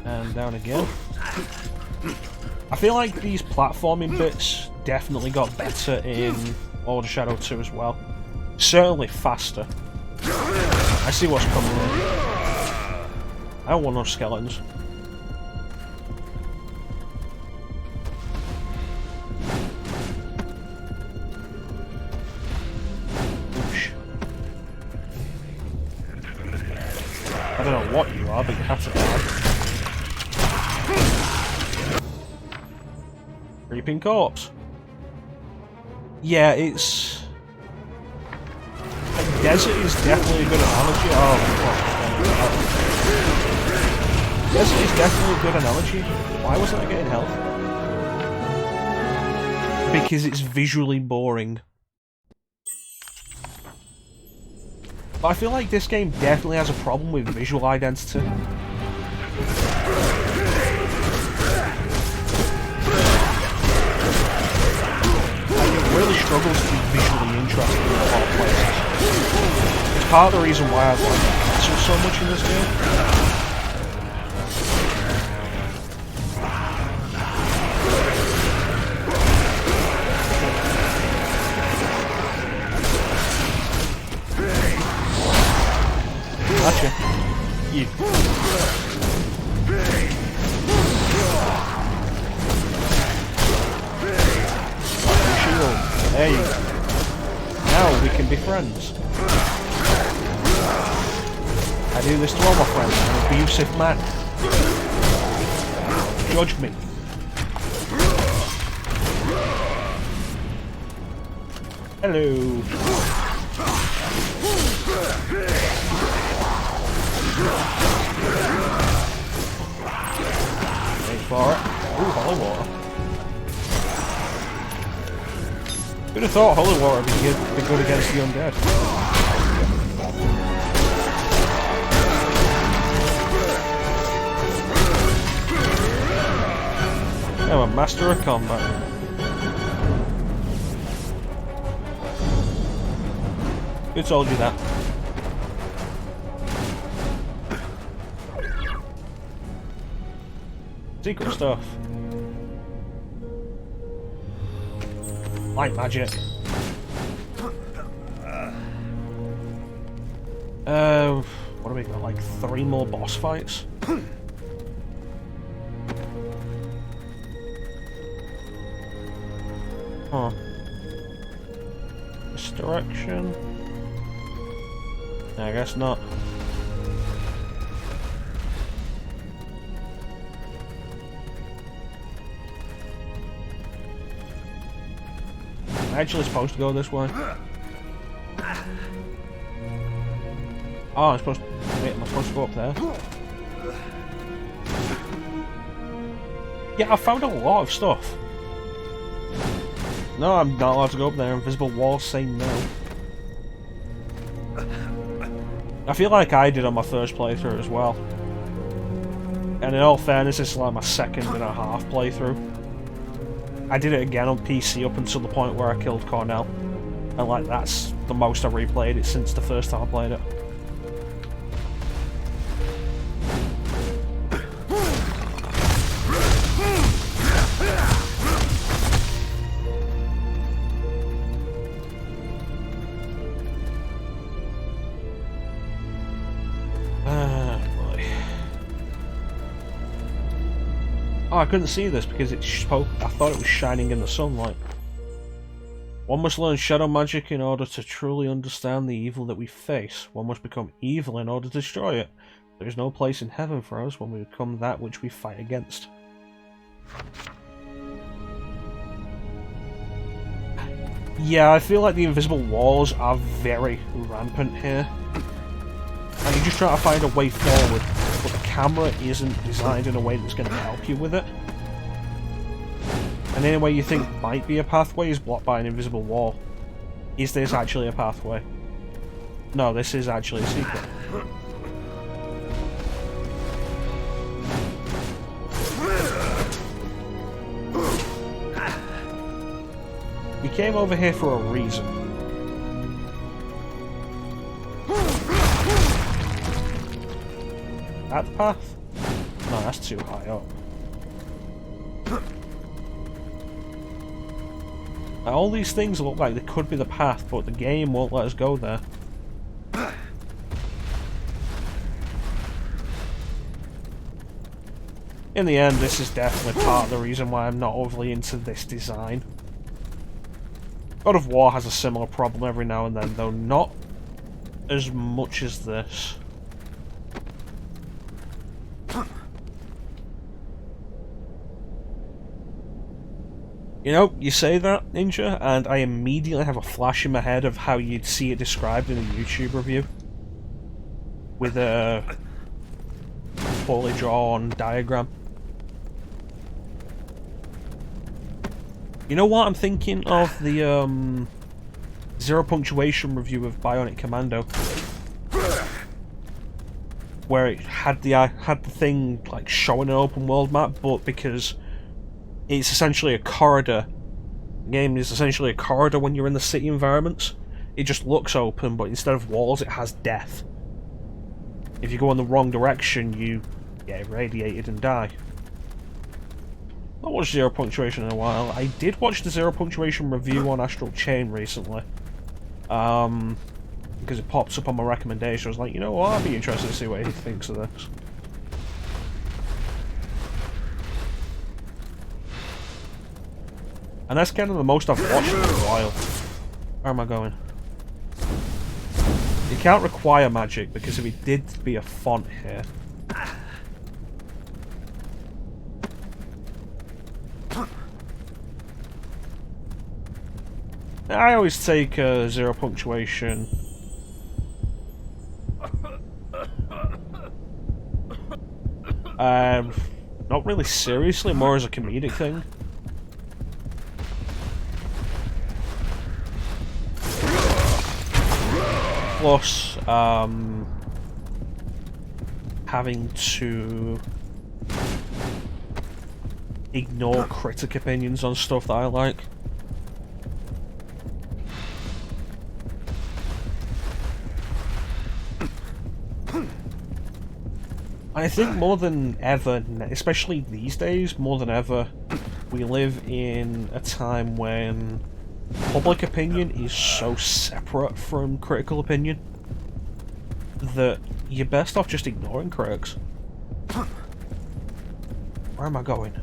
And down again. I feel like these platforming bits definitely got better in Lord of Shadow 2 as well. Certainly faster. I see what's coming in. I don't want no skeletons. Oosh. I don't know what you are, but you have to die. Creeping corpse. Yeah, it's... Like, desert is definitely a good analogy. Oh, fuck. Desert is definitely a good analogy. Why wasn't I getting health? Because it's visually boring. But I feel like this game definitely has a problem with visual identity. Really struggles to be visually interesting in a lot of places. It's part of the reason why I've liked Castle so much in this game. Gotcha. You. There you go. Now we can be friends. I do this to all my friends. I'm an abusive man. Judge me. Hello. Wait for it. Ooh, holy water. Who'd have thought holy water would be good against the undead? I'm a master of combat. Who told you that? Secret stuff. Light magic. What do we got? Like 3 more boss fights? Huh. This direction? I guess not. I'm actually supposed to go this way. Oh, I'm supposed to... Wait, am I supposed to go up there? Yeah, I found a lot of stuff. No, I'm not allowed to go up there. Invisible walls say no. I feel like I did on my first playthrough as well. And in all fairness, it's like my 2.5 playthrough. I did it again on PC up until the point where I killed Cornell. And like, that's the most I've replayed it since the first time I played it. Oh, I couldn't see this because it spoke. I thought it was shining in the sunlight. One must learn shadow magic in order to truly understand the evil that we face. One must become evil in order to destroy it. There is no place in heaven for us when we become that which we fight against. Yeah, I feel like the invisible walls are very rampant here. And you're just trying to find a way forward, but the camera isn't designed in a way that's going to help you with it. And any way you think might be a pathway is blocked by an invisible wall. Is this actually a pathway? No, this is actually a secret. came over here for a reason. That path? No, that's too high up. Now, all these things look like they could be the path, but the game won't let us go there. In the end, this is definitely part of the reason why I'm not overly into this design. God of War has a similar problem every now and then, though not as much as this. You know, you say that, Ninja, and I immediately have a flash in my head of how you'd see it described in a YouTube review. With a poorly drawn diagram. You know what I'm thinking of? The zero punctuation review of Bionic Commando, where it had the thing like showing an open world map, but because it's essentially a corridor. The game is essentially a corridor when you're in the city environments. It just looks open, but instead of walls, it has death. If you go in the wrong direction, you get irradiated and die. I watched Zero Punctuation in a while. I did watch the Zero Punctuation review on Astral Chain recently. Because it pops up on my recommendation. I was like, you know what, I'd be interested to see what he thinks of this. And that's kind of the most I've watched in a while. Where am I going? You can't require magic, because if it did be a font here... I always take zero punctuation. Not really seriously, more as a comedic thing. Plus, having to ignore critic opinions on stuff that I like. I think more than ever, especially these days, more than ever, we live in a time when public opinion is so separate from critical opinion that you're best off just ignoring critics. Where am I going?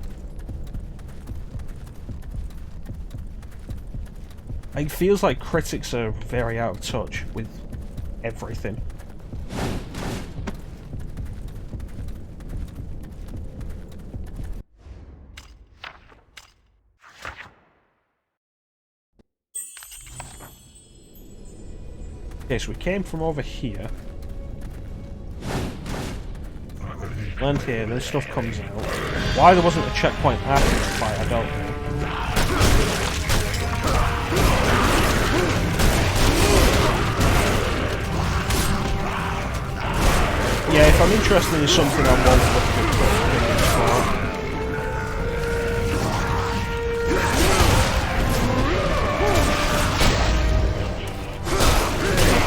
It feels like critics are very out of touch with everything. Okay, so we came from over here. Land here, then stuff comes out. Why there wasn't a checkpoint after this fight, I don't know. Yeah, if I'm interested in something, I won't look at it.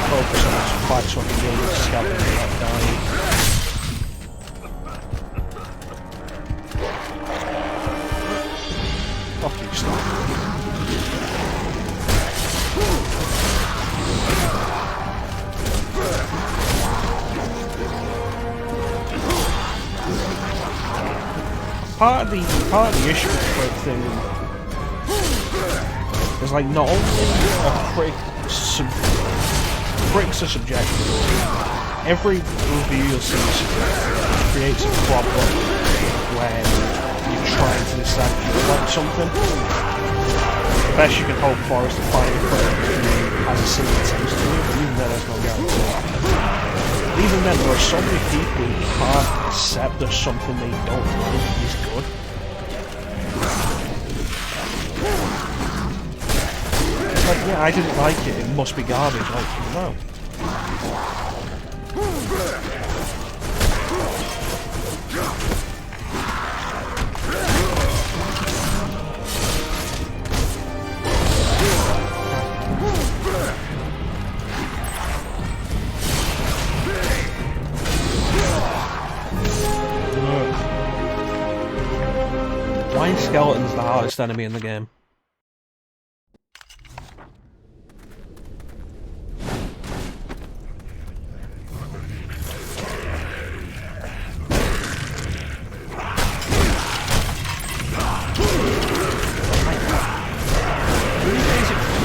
Focus on this fight so I can deal with scouting without dying. Fuck you, stuff. Part of the issue with the critic thing is like not only are critics are subjective. Every review you'll see is subjective. It creates a problem when you're trying to decide if you like something. The best you can hope for is to find a critic who has a similar taste to you, but even then there's no guarantee. Even then, there are so many people who can't accept that something they don't like is good. Like, yeah, I didn't like it, it must be garbage. Like, no. skeleton's the hardest enemy in the game.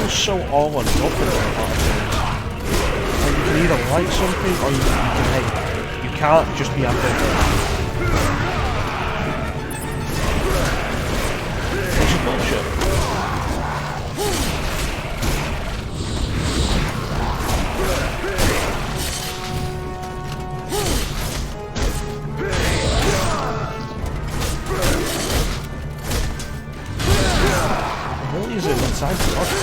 So all or nothing about things. Like you can either like something or you can hate it. You can't just be ambivalent. Which is bullshit. It really is inside the logic.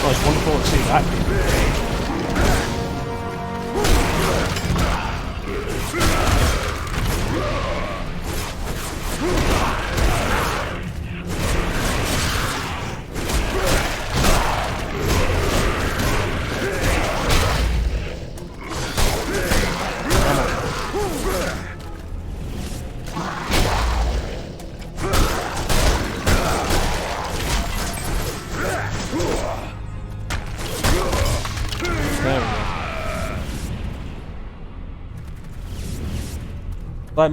Oh, it's wonderful to see that. Like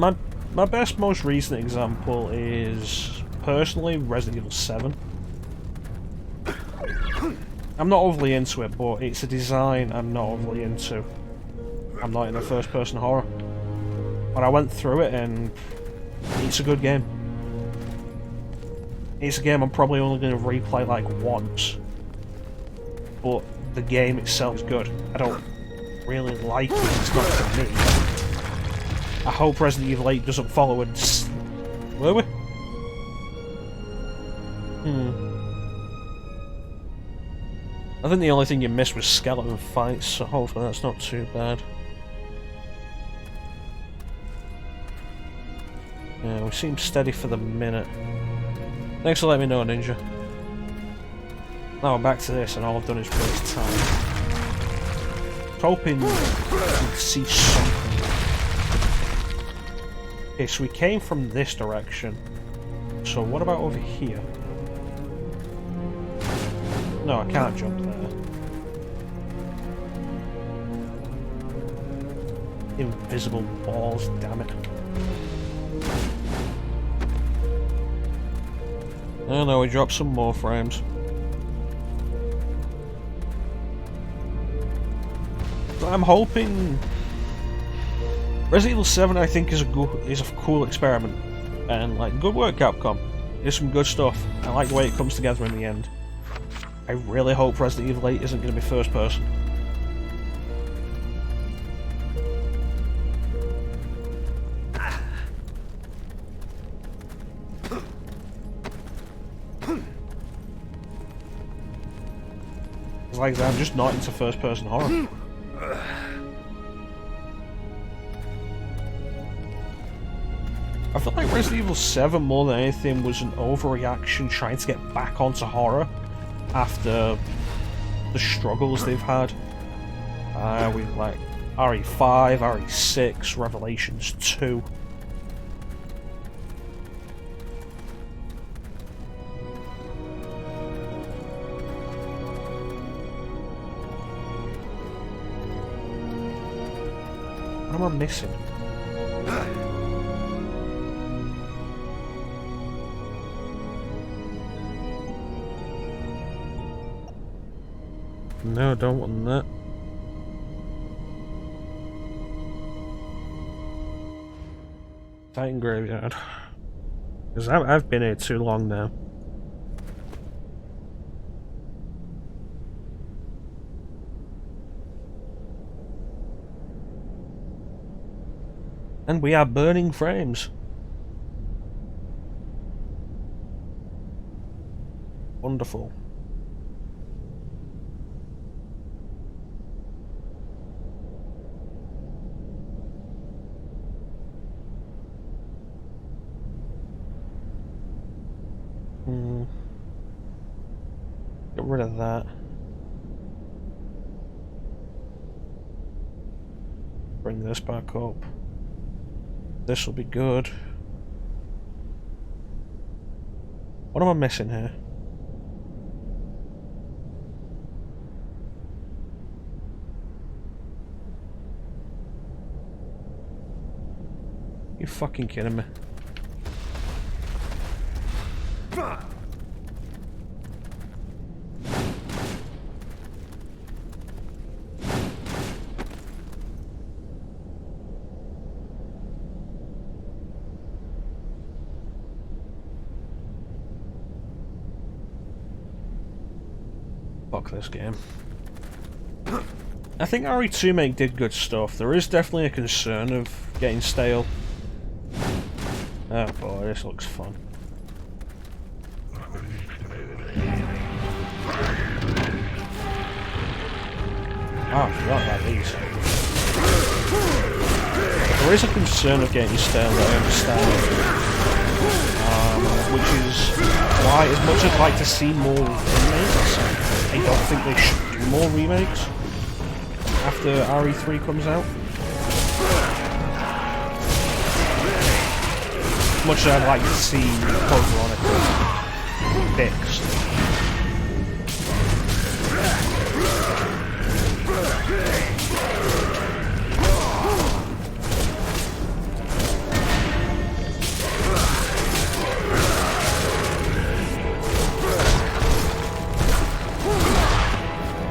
my best, most recent example is personally Resident Evil 7. I'm not overly into it, but it's a design I'm not overly into. I'm not in a first-person horror. But I went through it and it's a good game. It's a game I'm probably only going to replay like once. But the game itself is good. I don't really like it, it's not for me. I hope Resident Evil 8 doesn't follow and... Were we? I think the only thing you missed was skeleton fights, so hopefully that's not too bad. Yeah, we seem steady for the minute. Thanks for letting me know, Ninja. Now I'm back to this and all I've done is waste time. Hoping you can see something. Okay, so we came from this direction. So what about over here? No, I can't jump there. Invisible balls, damn it. Oh no, we dropped some more frames. But I'm hoping Resident Evil 7 I think is a cool experiment. And like, good work Capcom. There's some good stuff. I like the way it comes together in the end. I really hope Resident Evil 8 isn't going to be first person. Like that, I'm just not into first person horror. I feel like Resident Evil 7 more than anything was an overreaction trying to get back onto horror after the struggles they've had. With like RE5, RE6, Revelations 2. What am I missing? No, I don't want that. Titan Graveyard. Because I've been here too long now. And we are burning frames. Wonderful. Get rid of that. bring this back up. This will be good. What am I missing here? You fucking kidding me? Fuck this game. I think RE2 did good stuff. There is definitely a concern of getting stale. Oh boy, this looks fun. Oh, I forgot about these. There is a concern of getting stale that I understand. Which is why, as much as I'd like to see more remakes, I don't think they should do more remakes after RE3 comes out. As much as I'd like to see Code Veronica fixed.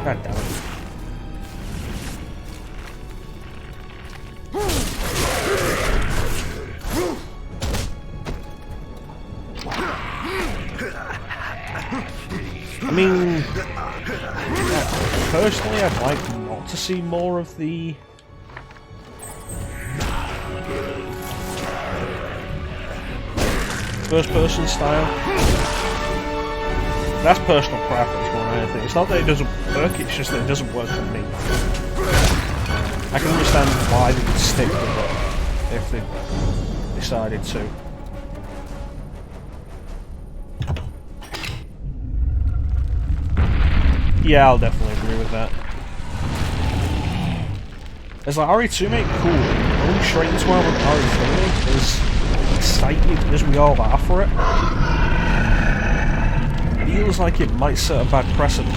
God damn it. I mean, personally, I'd like not to see more of the first-person style. That's personal preference more than anything. It's not that it doesn't work, it's just that it doesn't work for me. I can understand why they would stick with it if they decided to. Yeah, I'll definitely agree with that. It's like RE2 cool. Going straight into our RE3 is exciting as we all are for it. Feels like it might set a bad precedent.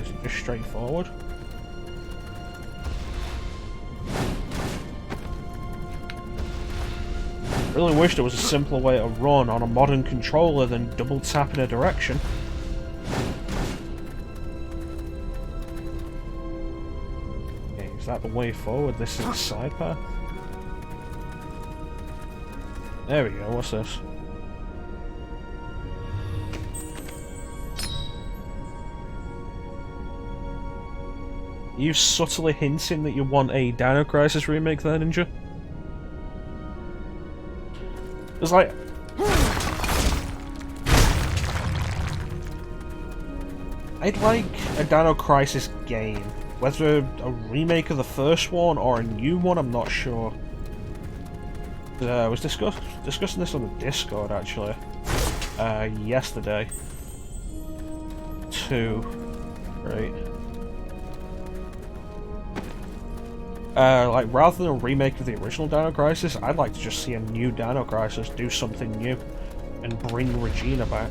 Is it just straightforward? Really wish there was a simpler way to run on a modern controller than double tap in a direction. Okay, is that the way forward? This is a side path? There we go, what's this? You subtly hinting that you want a Dino Crisis remake there, Ninja? It's like... I'd like a Dino Crisis game. Whether a remake of the first one or a new one, I'm not sure. I was discussing this on the Discord, actually. Yesterday. Right. Like, rather than a remake of the original Dino Crisis, I'd like to just see a new Dino Crisis do something new and bring Regina back.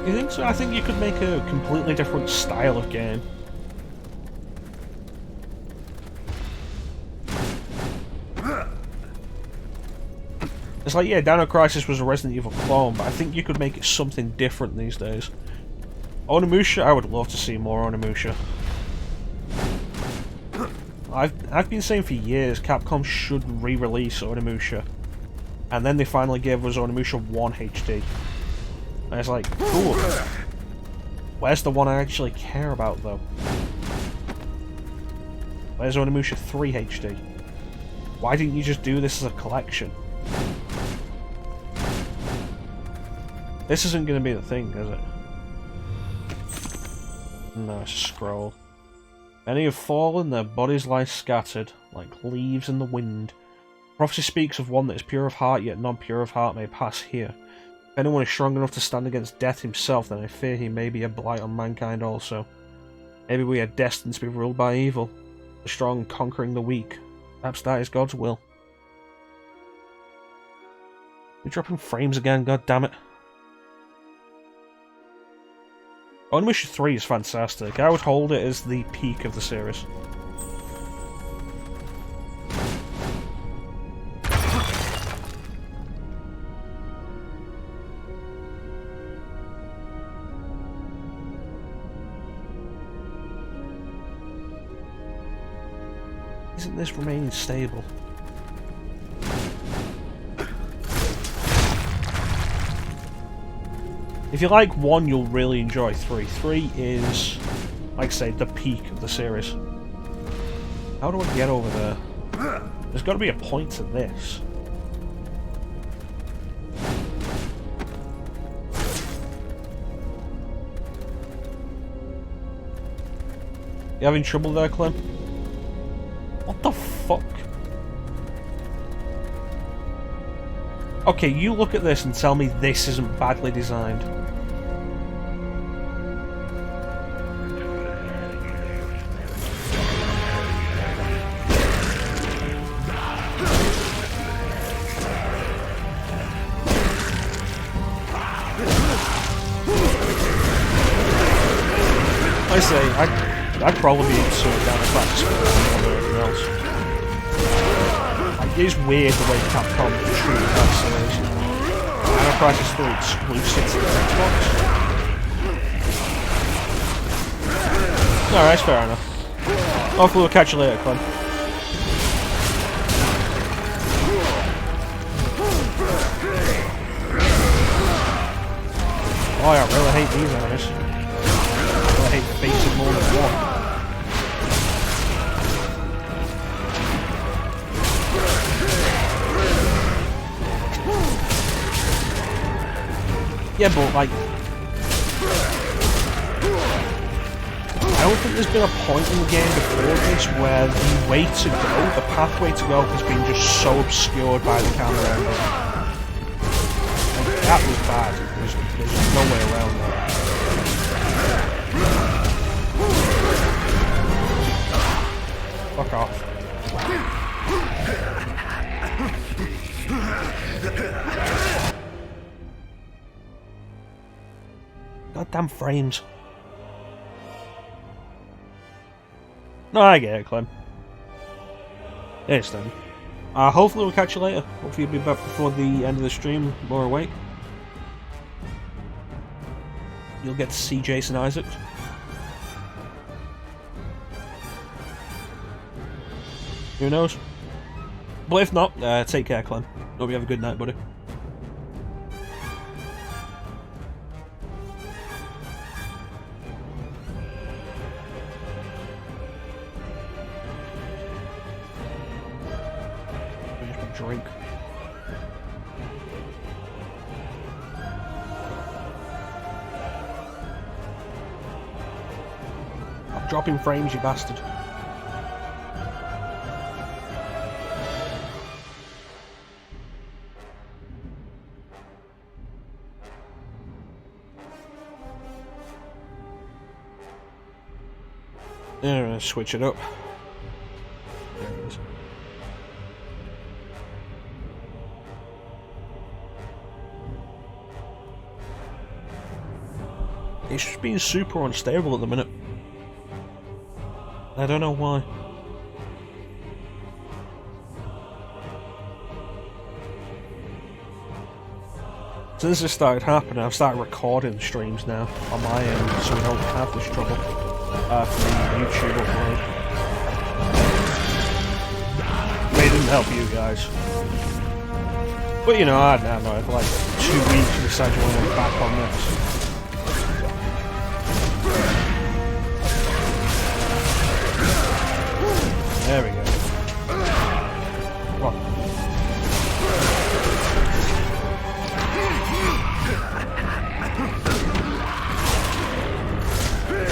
You think so? I think you could make a completely different style of game. It's like, yeah, Dino Crisis was a Resident Evil clone, but I think you could make it something different these days. Onimusha, I would love to see more Onimusha. I've been saying for years Capcom should re-release Onimusha. And then they finally gave us Onimusha 1 HD. And it's like, cool. Where's the one I actually care about, though? Where's Onimusha 3 HD? Why didn't you just do this as a collection? This isn't going to be the thing, is it? No, it's a scroll. Many have fallen, their bodies lie scattered, like leaves in the wind. Prophecy speaks of one that is pure of heart, yet non-pure of heart may pass here. If anyone is strong enough to stand against death himself, then I fear he may be a blight on mankind also. Maybe we are destined to be ruled by evil, the strong conquering the weak. Perhaps that is God's will. You're dropping frames again, god damn it. Onimusha 3 is fantastic. I would hold it as the peak of the series. Isn't this remaining stable? If you like 1, you'll really enjoy 3. 3 is, like I say, the peak of the series. How do I get over there? There's got to be a point to this. You having trouble there, Clem? What the fuck? Okay, you look at this and tell me this isn't badly designed. I say, I'd probably be able to sort down the facts more than anything else. Like, it is weird the way Capcom treated that series. Final Crisis 3 exclusive to the Xbox. Alright, that's fair enough. Hopefully we'll catch you later, Clem. Oh, I really hate these enemies. I hate facing more than one. Yeah, but like, I don't think there's been a point in the game before this where the way to go, the pathway to go, has been just so obscured by the camera angle. Like, that was bad. There's no way around that. Fuck off. Goddamn frames. No, I get it, Clem. It's done. Hopefully we'll catch you later. Hopefully you'll be back before the end of the stream, more awake. You'll get to see Jason Isaacs. Who knows? But if not, take care, Clem. Hope you have a good night, buddy. Finish my drink. I'm dropping frames, you bastard. Switch it up. There it is. It's just being super unstable at the minute. I don't know why. Since this started happening, I've started recording the streams now on my end, so we don't have this trouble. For the YouTube upload. But it didn't help you guys. But you know, I don't know, for like 2 weeks you decide you want to go back on this. There we go. Come on.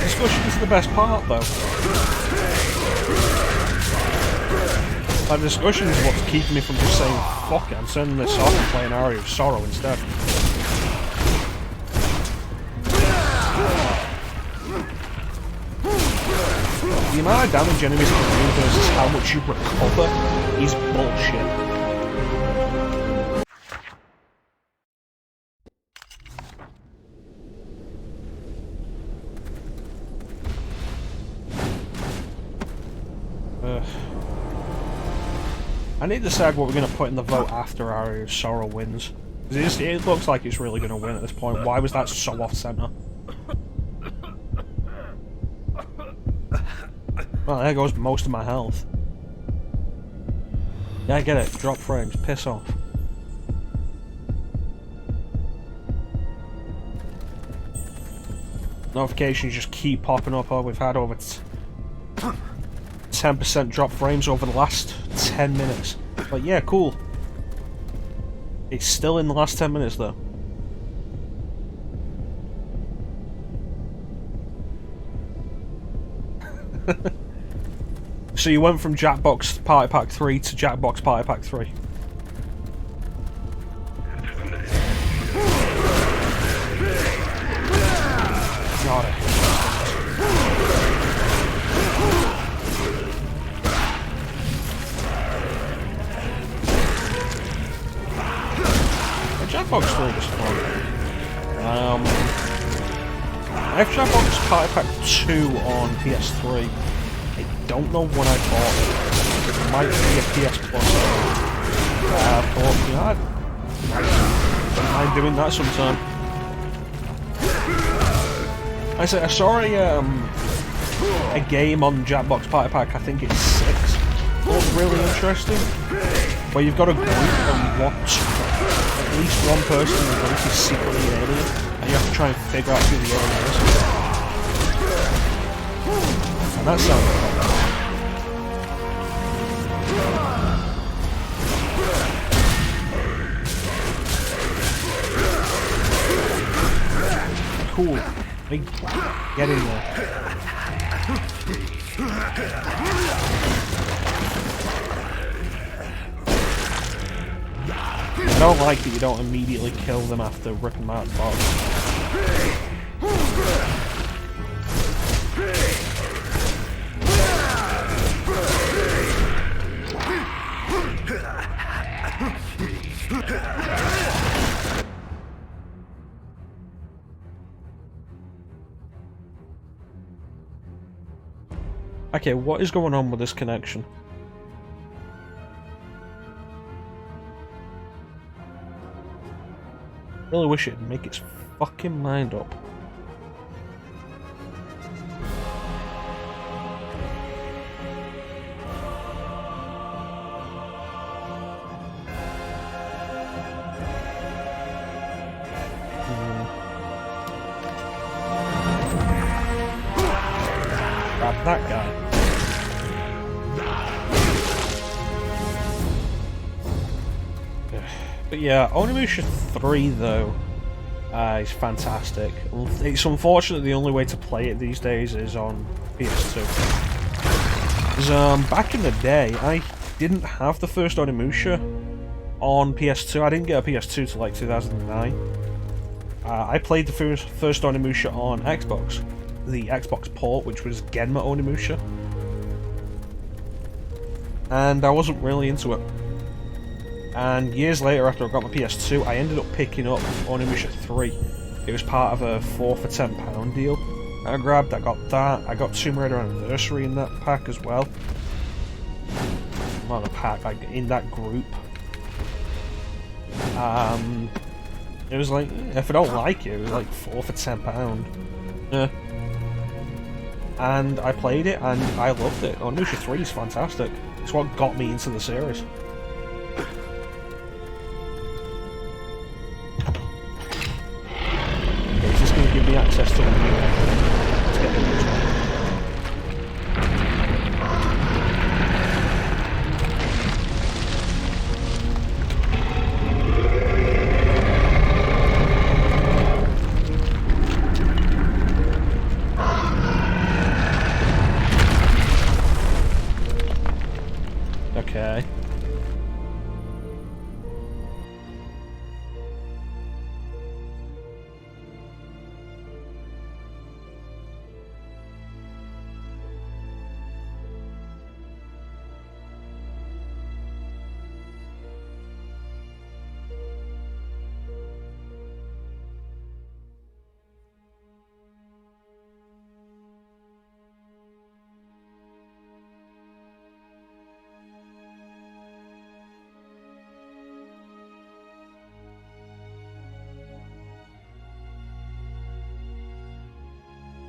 Discussion is the best part, though. That discussion is what's keeping me from just saying, fuck it, I'm turning this off and playing Aria of Sorrow instead. The amount of damage enemies can do versus how much you recover is bullshit. I need to decide what we're going to put in the vote after Aria of Sorrow wins. It looks like it's really going to win at this point. Why was that so off-center? Well, there goes most of my health. Yeah, I get it. Drop frames. Piss off. Notifications just keep popping up. Oh, we've had over 10% drop frames over the last 10 minutes. But yeah, cool. It's still in the last 10 minutes though. So you went from Jackbox Party Pack 3 to Jackbox Party Pack 3. God, I hate Jackbox 3 was fun. I have Jackbox Party Pack 2 on PS3. I don't know when I bought it. It might be a PS Plus. But yeah, I don't mind doing that sometime. I saw a game on Jackbox Party Pack, I think it's 6. It looked really interesting. Where you've got a group and watch at least one person in the group is secretly an alien, and you have to try and figure out who the alien is. And that sounded like cool. Get in there. I don't like that you don't immediately kill them after ripping them out of the box. Okay, what is going on with this connection? Really wish it'd make its fucking mind up. Grab that guy. But yeah, Onimusha 3 though is fantastic. It's unfortunate the only way to play it these days is on PS2. Because back in the day, I didn't have the first Onimusha on PS2. I didn't get a PS2 till like 2009. I played the first Onimusha on Xbox, the Xbox port, which was Genma Onimusha, and I wasn't really into it. And years later, after I got my PS2, I ended up picking up Onimusha 3. It was part of a 4 for £10 deal. I got that. I got Tomb Raider Anniversary in that pack as well. Not a pack, like in that group. It was like, if I don't like it, it was like 4 for £10. Yeah. And I played it and I loved it. Onimusha 3 is fantastic. It's what got me into the series. Let's get this one. Okay.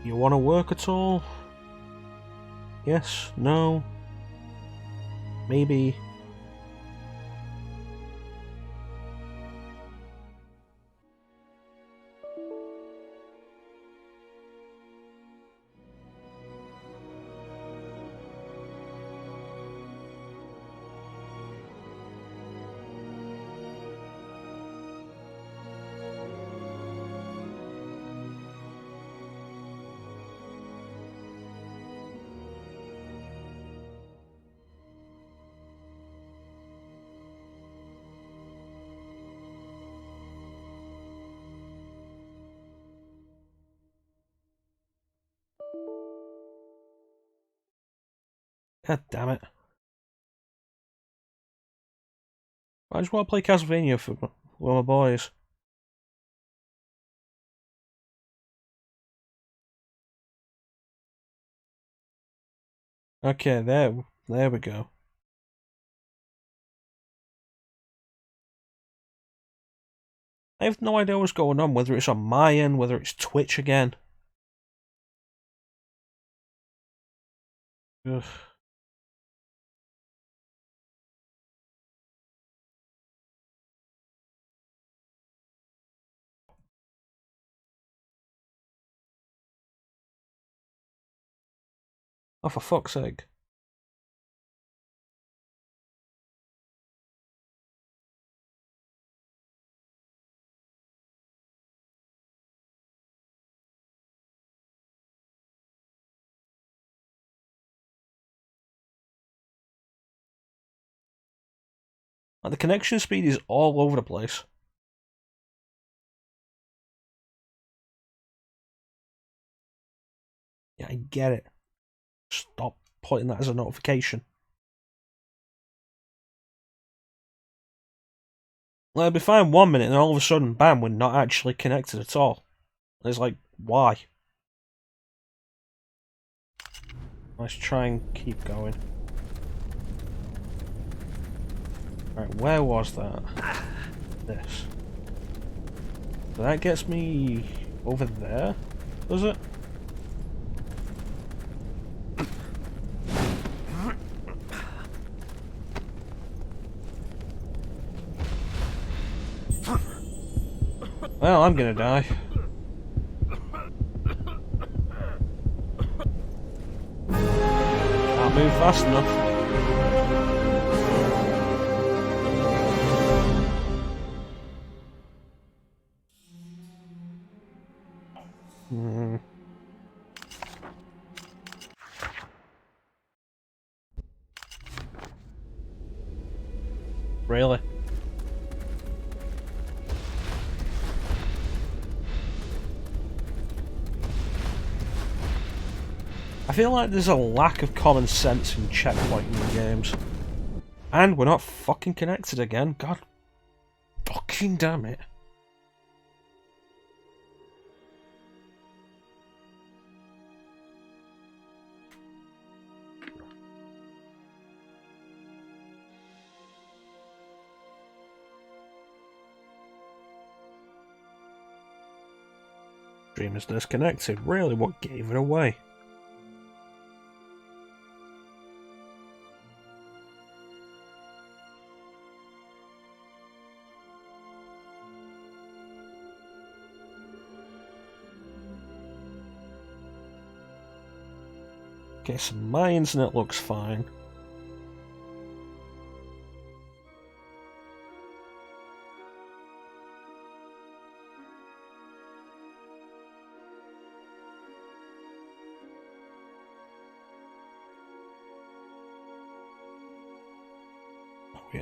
You want to work at all? Yes? No? Maybe? God damn it. I just want to play Castlevania with my boys. Okay, there we go. I have no idea what's going on, whether it's on my end, whether it's Twitch again. Ugh. Oh, for fuck's sake. Like, the connection speed is all over the place. Yeah, I get it. Stop putting that as a notification. Like, I'll be fine 1 minute and all of a sudden, bam, we're not actually connected at all. It's like, why? Let's try and keep going. Alright, where was that? This. So that gets me over there, does it? Well, I'm gonna die. Can't move fast enough. Really? I feel like there's a lack of common sense in checkpointing in games. And we're not fucking connected again. God fucking damn it. Stream is disconnected. Really, what gave it away? Okay, so my internet looks fine.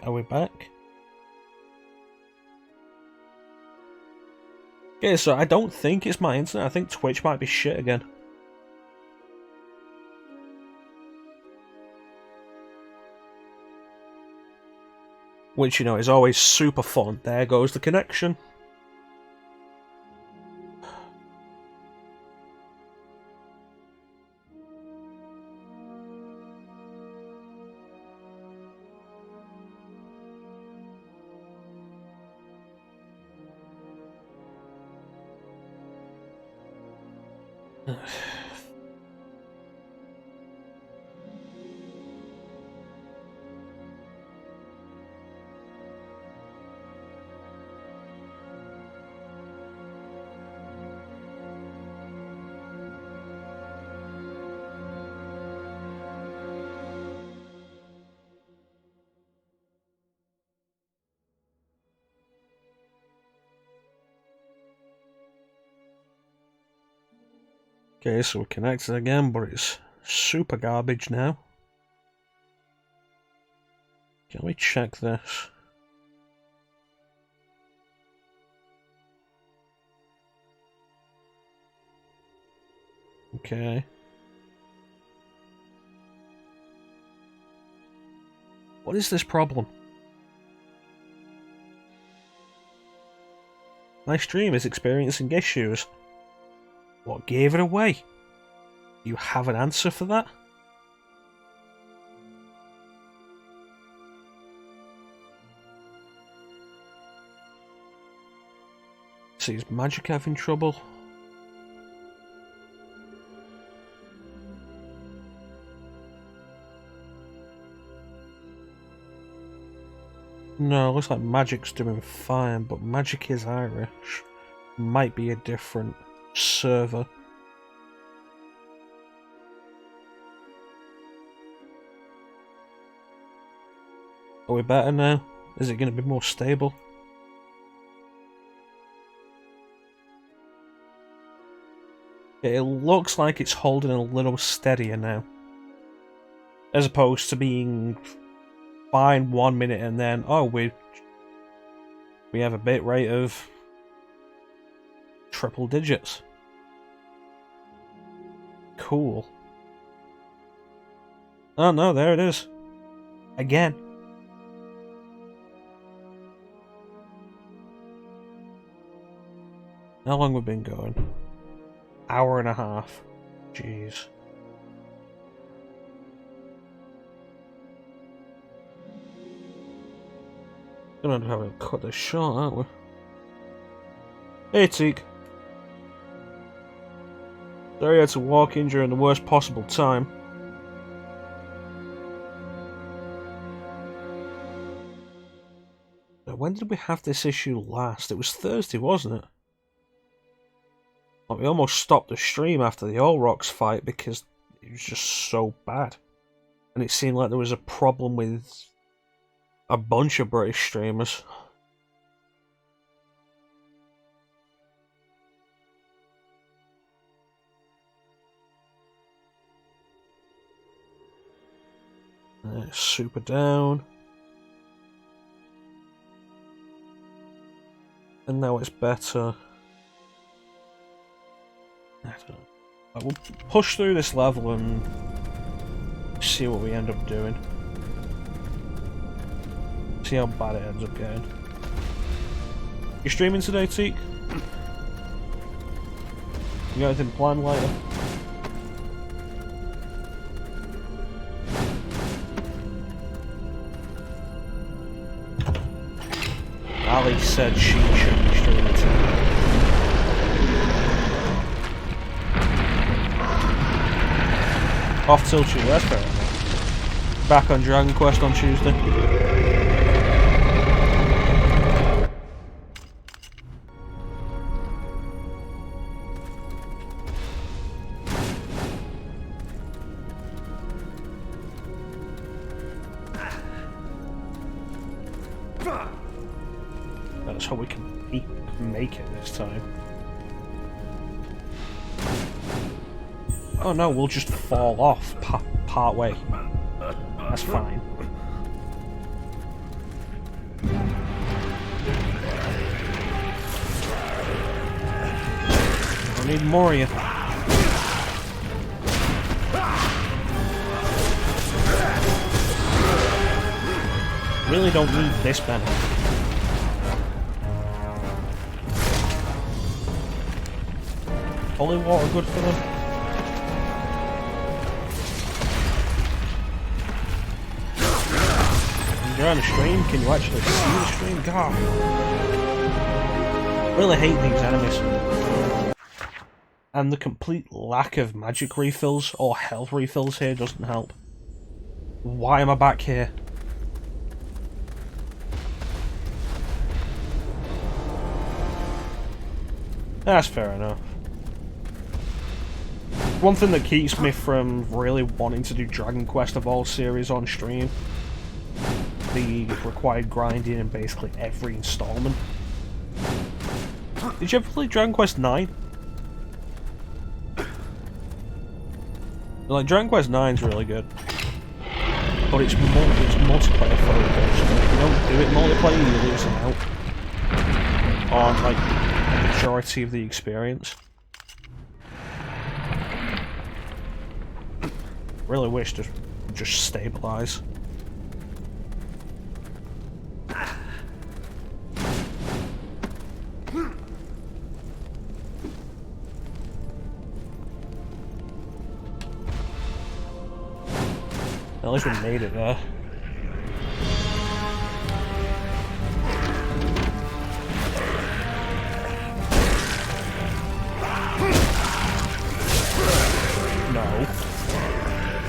Are we back? Okay, so I don't think it's my internet. I think Twitch might be shit again. Which, you know, is always super fun. There goes the connection. Okay, so we're connected again, but it's super garbage now. Can we check this? Okay. What is this problem? My stream is experiencing issues. What gave it away? You have an answer for that? See, is Magic having trouble? No, looks like Magic's doing fine, but Magic is Irish. Might be a different server. Are we better now? Is it going to be more stable? It looks like it's holding a little steadier now. As opposed to being fine 1 minute and then, oh, we have a bit rate of triple digits. Cool. Oh no, there it is. Again. How long have we been going? Hour and a half. Jeez. Gonna have to cut this short, aren't we? Hey, Teak. Sorry I had to walk in during the worst possible time. When did we have this issue last? It was Thursday, wasn't it? Like, we almost stopped the stream after the All Rocks fight because it was just so bad. And it seemed like there was a problem with a bunch of British streamers. Super down. And now it's better. I don't know. We'll push through this level and see what we end up doing. See how bad it ends up getting. You streaming today, Teak? You got anything planned later? Ali said she should be streaming today. Off till Tuesday, that's fair enough. Back on Dragon Quest on Tuesday. Let's hope we can make it this time. Oh no, we'll just fall off part way. That's fine. I need more of you. Really don't need this many. Holy water good for them? You're on a stream, can you actually see the stream? God. Really hate these enemies. And the complete lack of magic refills or health refills here doesn't help. Why am I back here? That's fair enough. One thing that keeps me from really wanting to do Dragon Quest Evolved series on stream, the required grinding in basically every installment. Did you ever play Dragon Quest 9? Like, Dragon Quest 9's really good, but it's multiplayer focused. If you don't do it multiplayer, you're losing out on like the majority of the experience. Really wish to just stabilize. At least we made it there. No.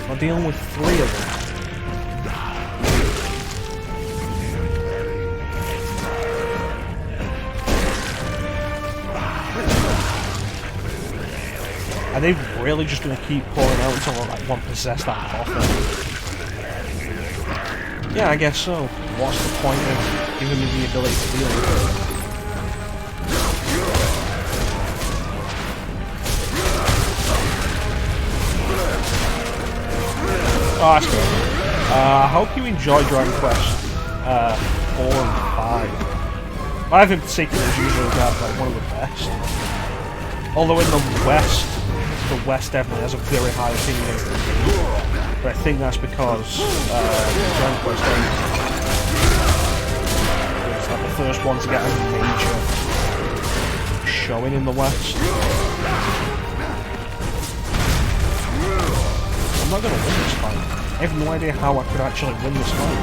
I'm dealing with 3 of them. Are they really just going to keep pouring out until like one possessed that coffin? Yeah, I guess so. What's the point of giving me the ability to deal with it? Oh, that's good. I hope you enjoy Dragon Quest 4 and 5. 5 in particular is usually like one of the best. Although in the West definitely has a very high opinion of it. But I think that's because Dragon Quest 8 is like the first one to get a major showing in the West. I'm not going to win this fight. I have no idea how I could actually win this fight.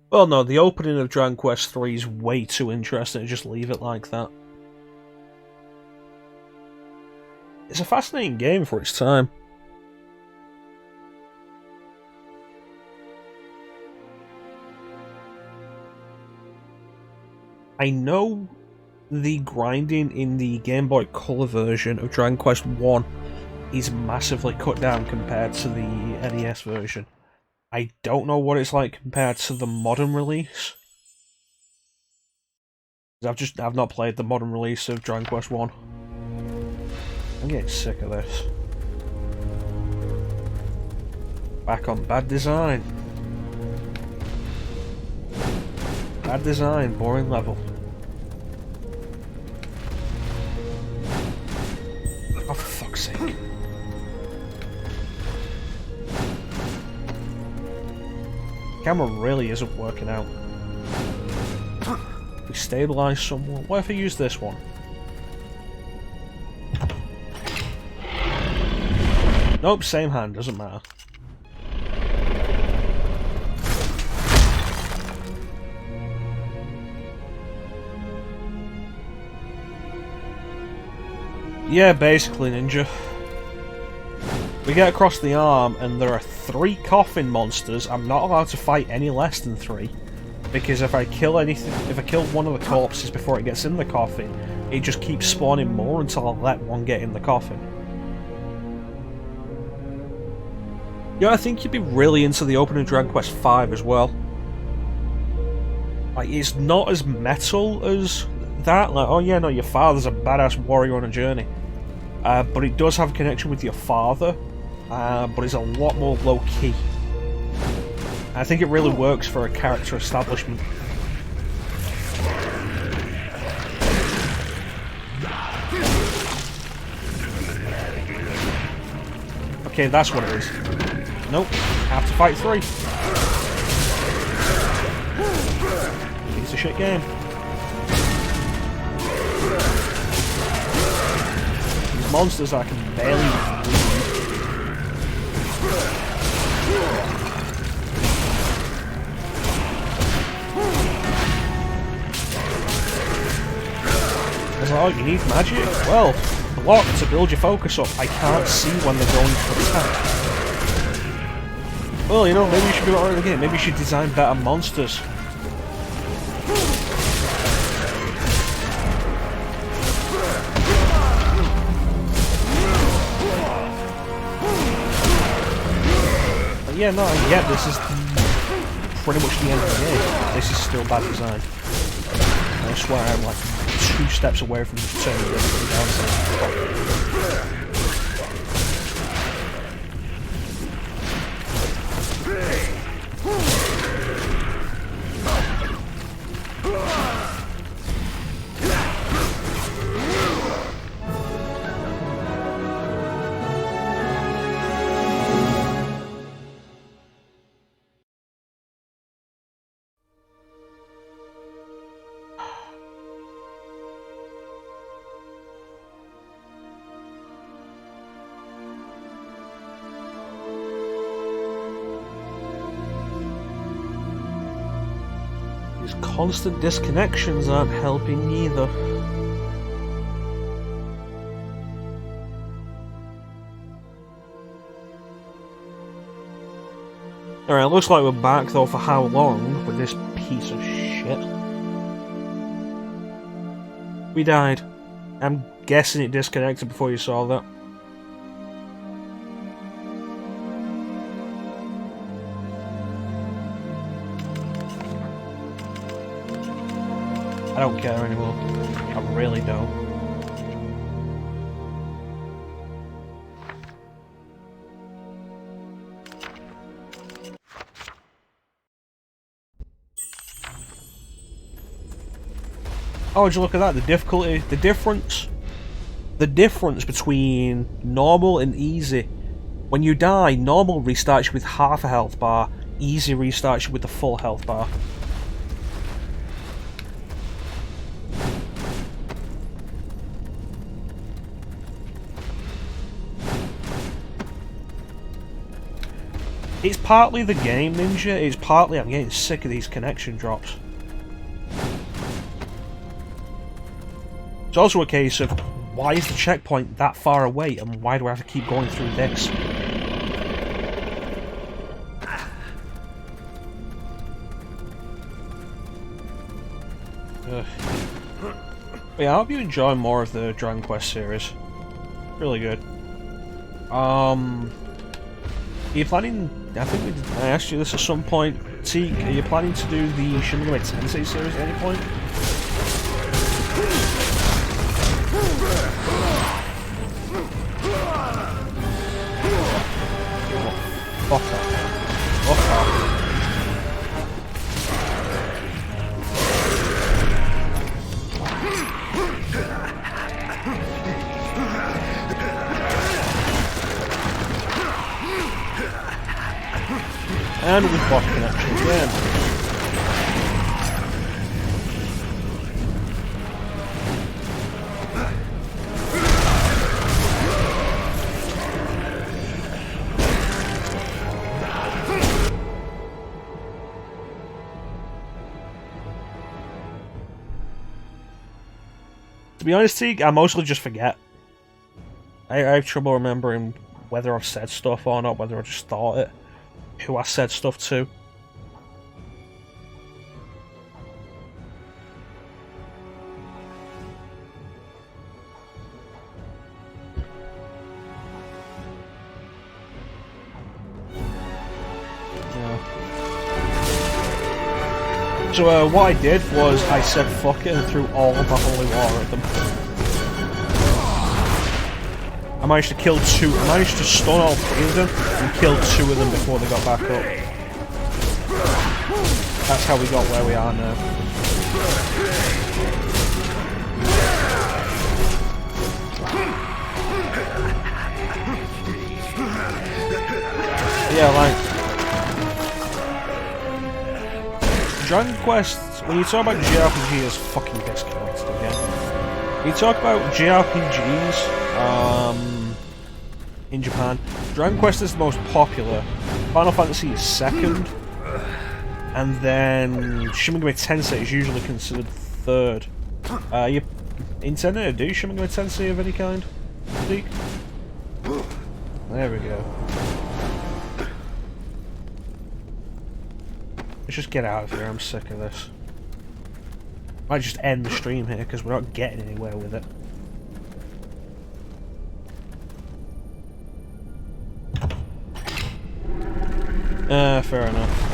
Well, no, the opening of Dragon Quest 3 is way too interesting to just leave it like that. It's a fascinating game for its time. I know the grinding in the Game Boy Color version of Dragon Quest 1 is massively cut down compared to the NES version. I don't know what it's like compared to the modern release. I've not played the modern release of Dragon Quest 1. I'm getting sick of this. Back on bad design. Bad design, boring level. Oh, for fuck's sake. Camera really isn't working out. We stabilize somewhat. What if I use this one? Nope, same hand, doesn't matter. Yeah, basically, Ninja. We get across the arm, and there are 3 coffin monsters. I'm not allowed to fight any less than 3, because if I kill one of the corpses before it gets in the coffin, it just keeps spawning more until I let one get in the coffin. Yeah, I think you'd be really into the opening Dragon Quest V as well. Like, it's not as metal as that. Like, oh yeah, no, your father's a badass warrior on a journey. But it does have a connection with your father, but it's a lot more low-key. I think it really works for a character establishment. Okay, that's what it is. Nope, I have to fight 3. Piece of shit game. These monsters I can barely read. It's like, oh, you need magic? Well, block to build your focus up. I can't see when they're going to attack. Well, you know, maybe you should do it right again. Maybe you should design better monsters. But yeah, no, I get this is pretty much the end of the game. This is still bad design. I swear I'm like 2 steps away from turning everything down. These constant disconnections aren't helping either. Alright, looks like we're back though for how long with this piece of shit. We died. I'm guessing it disconnected before you saw that. I don't care anymore. I really don't. Oh, would you look at that? The difficulty, the difference between normal and easy. When you die, normal restarts you with half a health bar, easy restarts you with the full health bar. It's partly the game, Ninja, it's partly I'm getting sick of these connection drops. It's also a case of, why is the checkpoint that far away and why do I have to keep going through this? Ugh. But yeah, I hope you enjoy more of the Dragon Quest series. Really good. Are you planning... I think I asked you this at some point. Teak, are you planning to do the Shin Megami Tensei series at any point? Fuck off. Fuck off. And with bot connection again. To be honest, Teague, I mostly just forget. I have trouble remembering whether I've said stuff or not, whether I just thought it, who I said stuff to. So what I did was I said fuck it and threw all of the holy water at them. I managed to kill two. I managed to stun all three of them and kill two of them before they got back up. That's how we got where we are now. Yeah, like Dragon Quest, when you talk about JRPG as fucking disconnected again. When you talk about JRPGs in Japan, Dragon Quest is the most popular, Final Fantasy is second, and then Shin Megami Tensei is usually considered third. You intending to do Shin Megami Tensei of any kind? Zeke? There we go. Let's just get out of here, I'm sick of this. Might just end the stream here because we're not getting anywhere with it. Fair enough.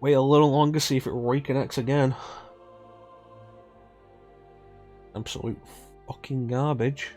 Wait a little longer, see if it reconnects again. Absolute fucking garbage.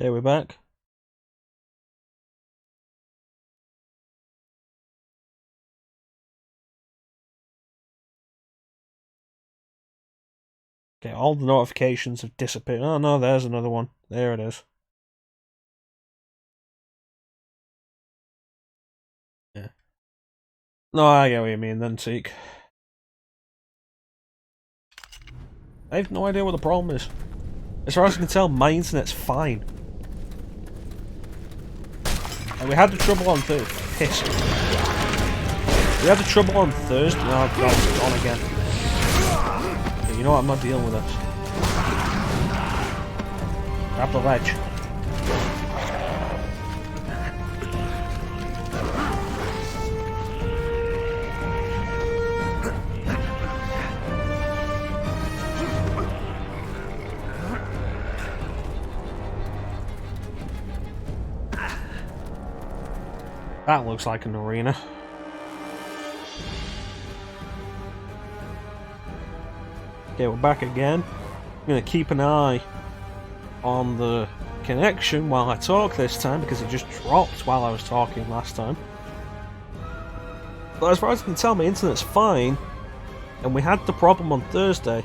Okay, we're back. Okay, all the notifications have disappeared. Oh no, there's another one. There it is. Yeah. No, I get what you mean then, Teak. I have no idea what the problem is. As far as I can tell, my internet's fine. And we had the trouble on Thursday. Piss. We had the trouble on Thursday. Oh god, it's gone again. Okay, you know what? I'm not dealing with this. Grab the ledge. That looks like an arena. Okay, we're back again. I'm going to keep an eye on the connection while I talk this time because it just dropped while I was talking last time. But as far as I can tell, my internet's fine, and we had the problem on Thursday.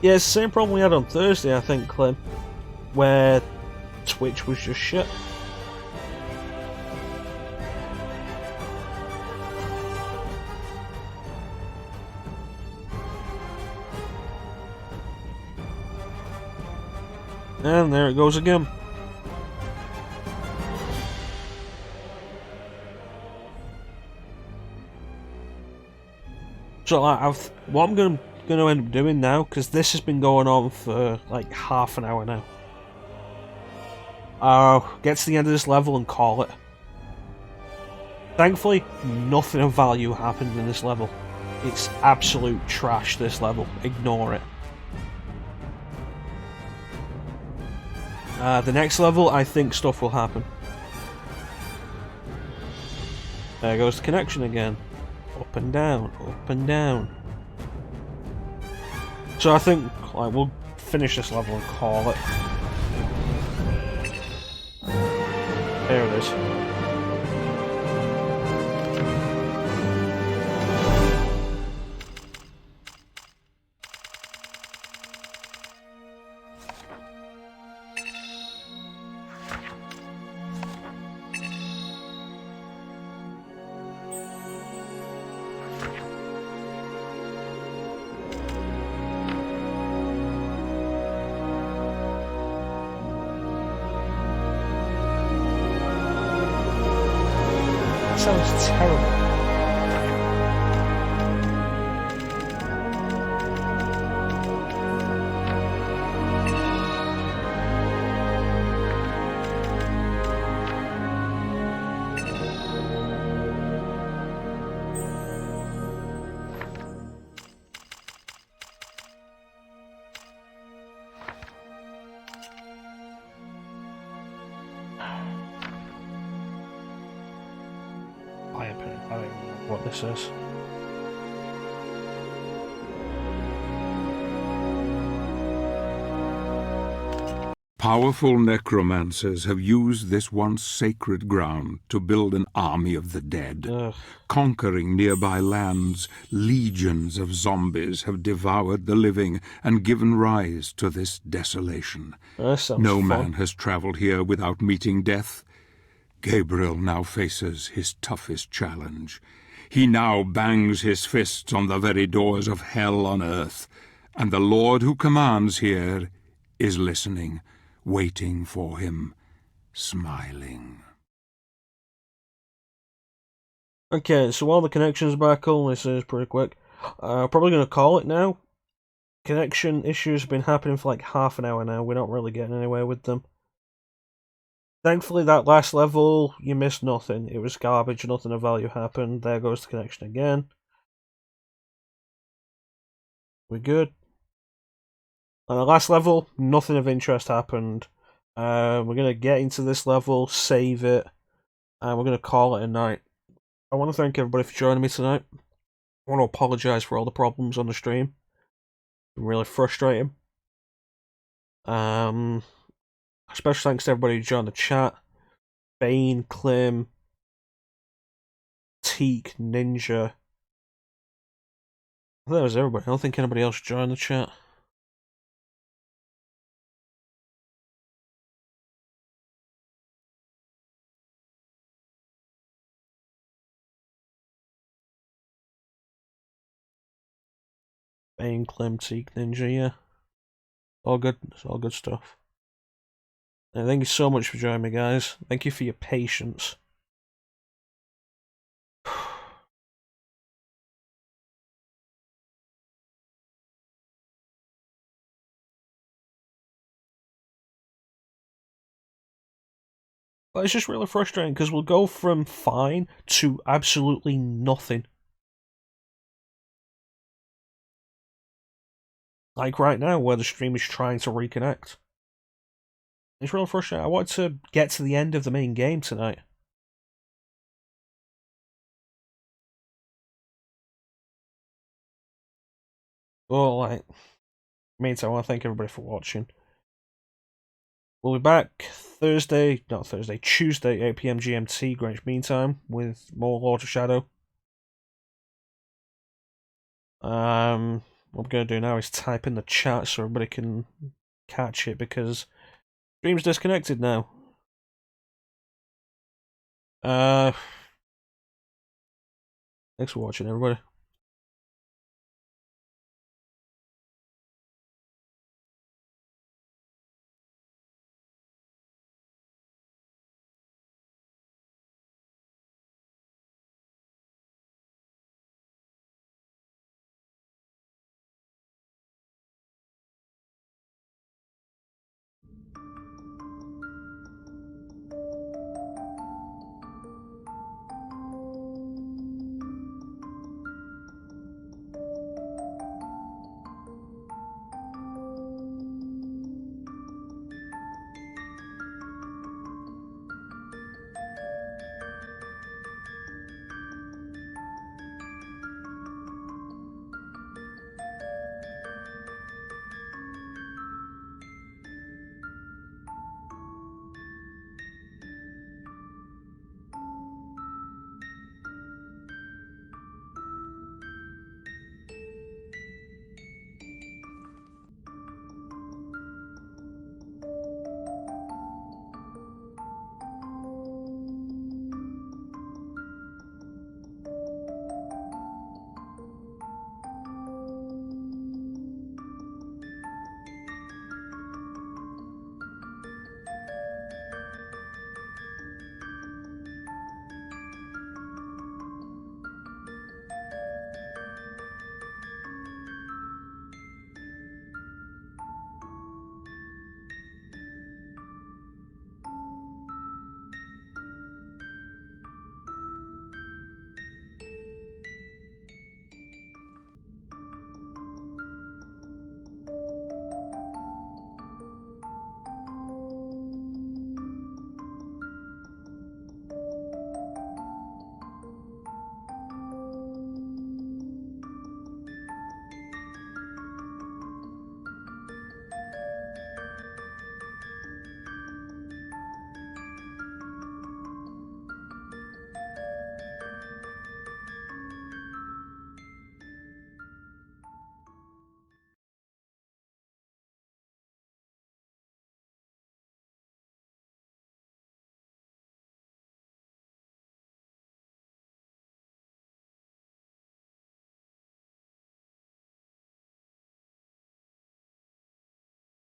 Yeah, it's the same problem we had on Thursday, I think, Clem, where Twitch was just shit. And there it goes again. So what I'm going to end up doing now, because this has been going on for like half an hour now. I'll get to the end of this level and call it. Thankfully, nothing of value happened in this level. It's absolute trash, this level. Ignore it. The next level, I think stuff will happen. There goes the connection again. Up and down, up and down. So I think like, we'll finish this level and call it. There it is. Sounds terrible. I don't know what this is. Powerful necromancers have used this once sacred ground to build an army of the dead. Ugh. Conquering nearby lands, legions of zombies have devoured the living and given rise to this desolation. That sounds No fun. man has traveled here without meeting death. Gabriel now faces his toughest challenge. He now bangs his fists on the very doors of hell on earth, and the Lord who commands here is listening, waiting for him, smiling. Okay, so while the connection's back on, this is pretty quick. Probably going to call it now. Connection issues have been happening for like half an hour now. We're not really getting anywhere with them. Thankfully, that last level, you missed nothing. It was garbage, nothing of value happened. There goes the connection again. We're good. On the last level, nothing of interest happened. We're going to get into this level, save it, and we're going to call it a night. I want to thank everybody for joining me tonight. I want to apologise for all the problems on the stream. It's been really frustrating. Special thanks to everybody who joined the chat. Bane, Klim, Teak, Ninja. I think that was everybody. I don't think anybody else joined the chat. Bane, Klim, Teak, Ninja, yeah. All good. It's all good stuff. And thank you so much for joining me, guys. Thank you for your patience. But it's just really frustrating because we'll go from fine to absolutely nothing. Like right now, where the stream is trying to reconnect. It's really frustrating. I want to get to the end of the main game tonight. Well, like, meantime, I want to thank everybody for watching. We'll be back Tuesday, 8 PM GMT, Greenwich Mean Time, with more Lord of Shadow. What we're going to do now is type in the chat so everybody can catch it, because stream's disconnected now. Thanks for watching, everybody.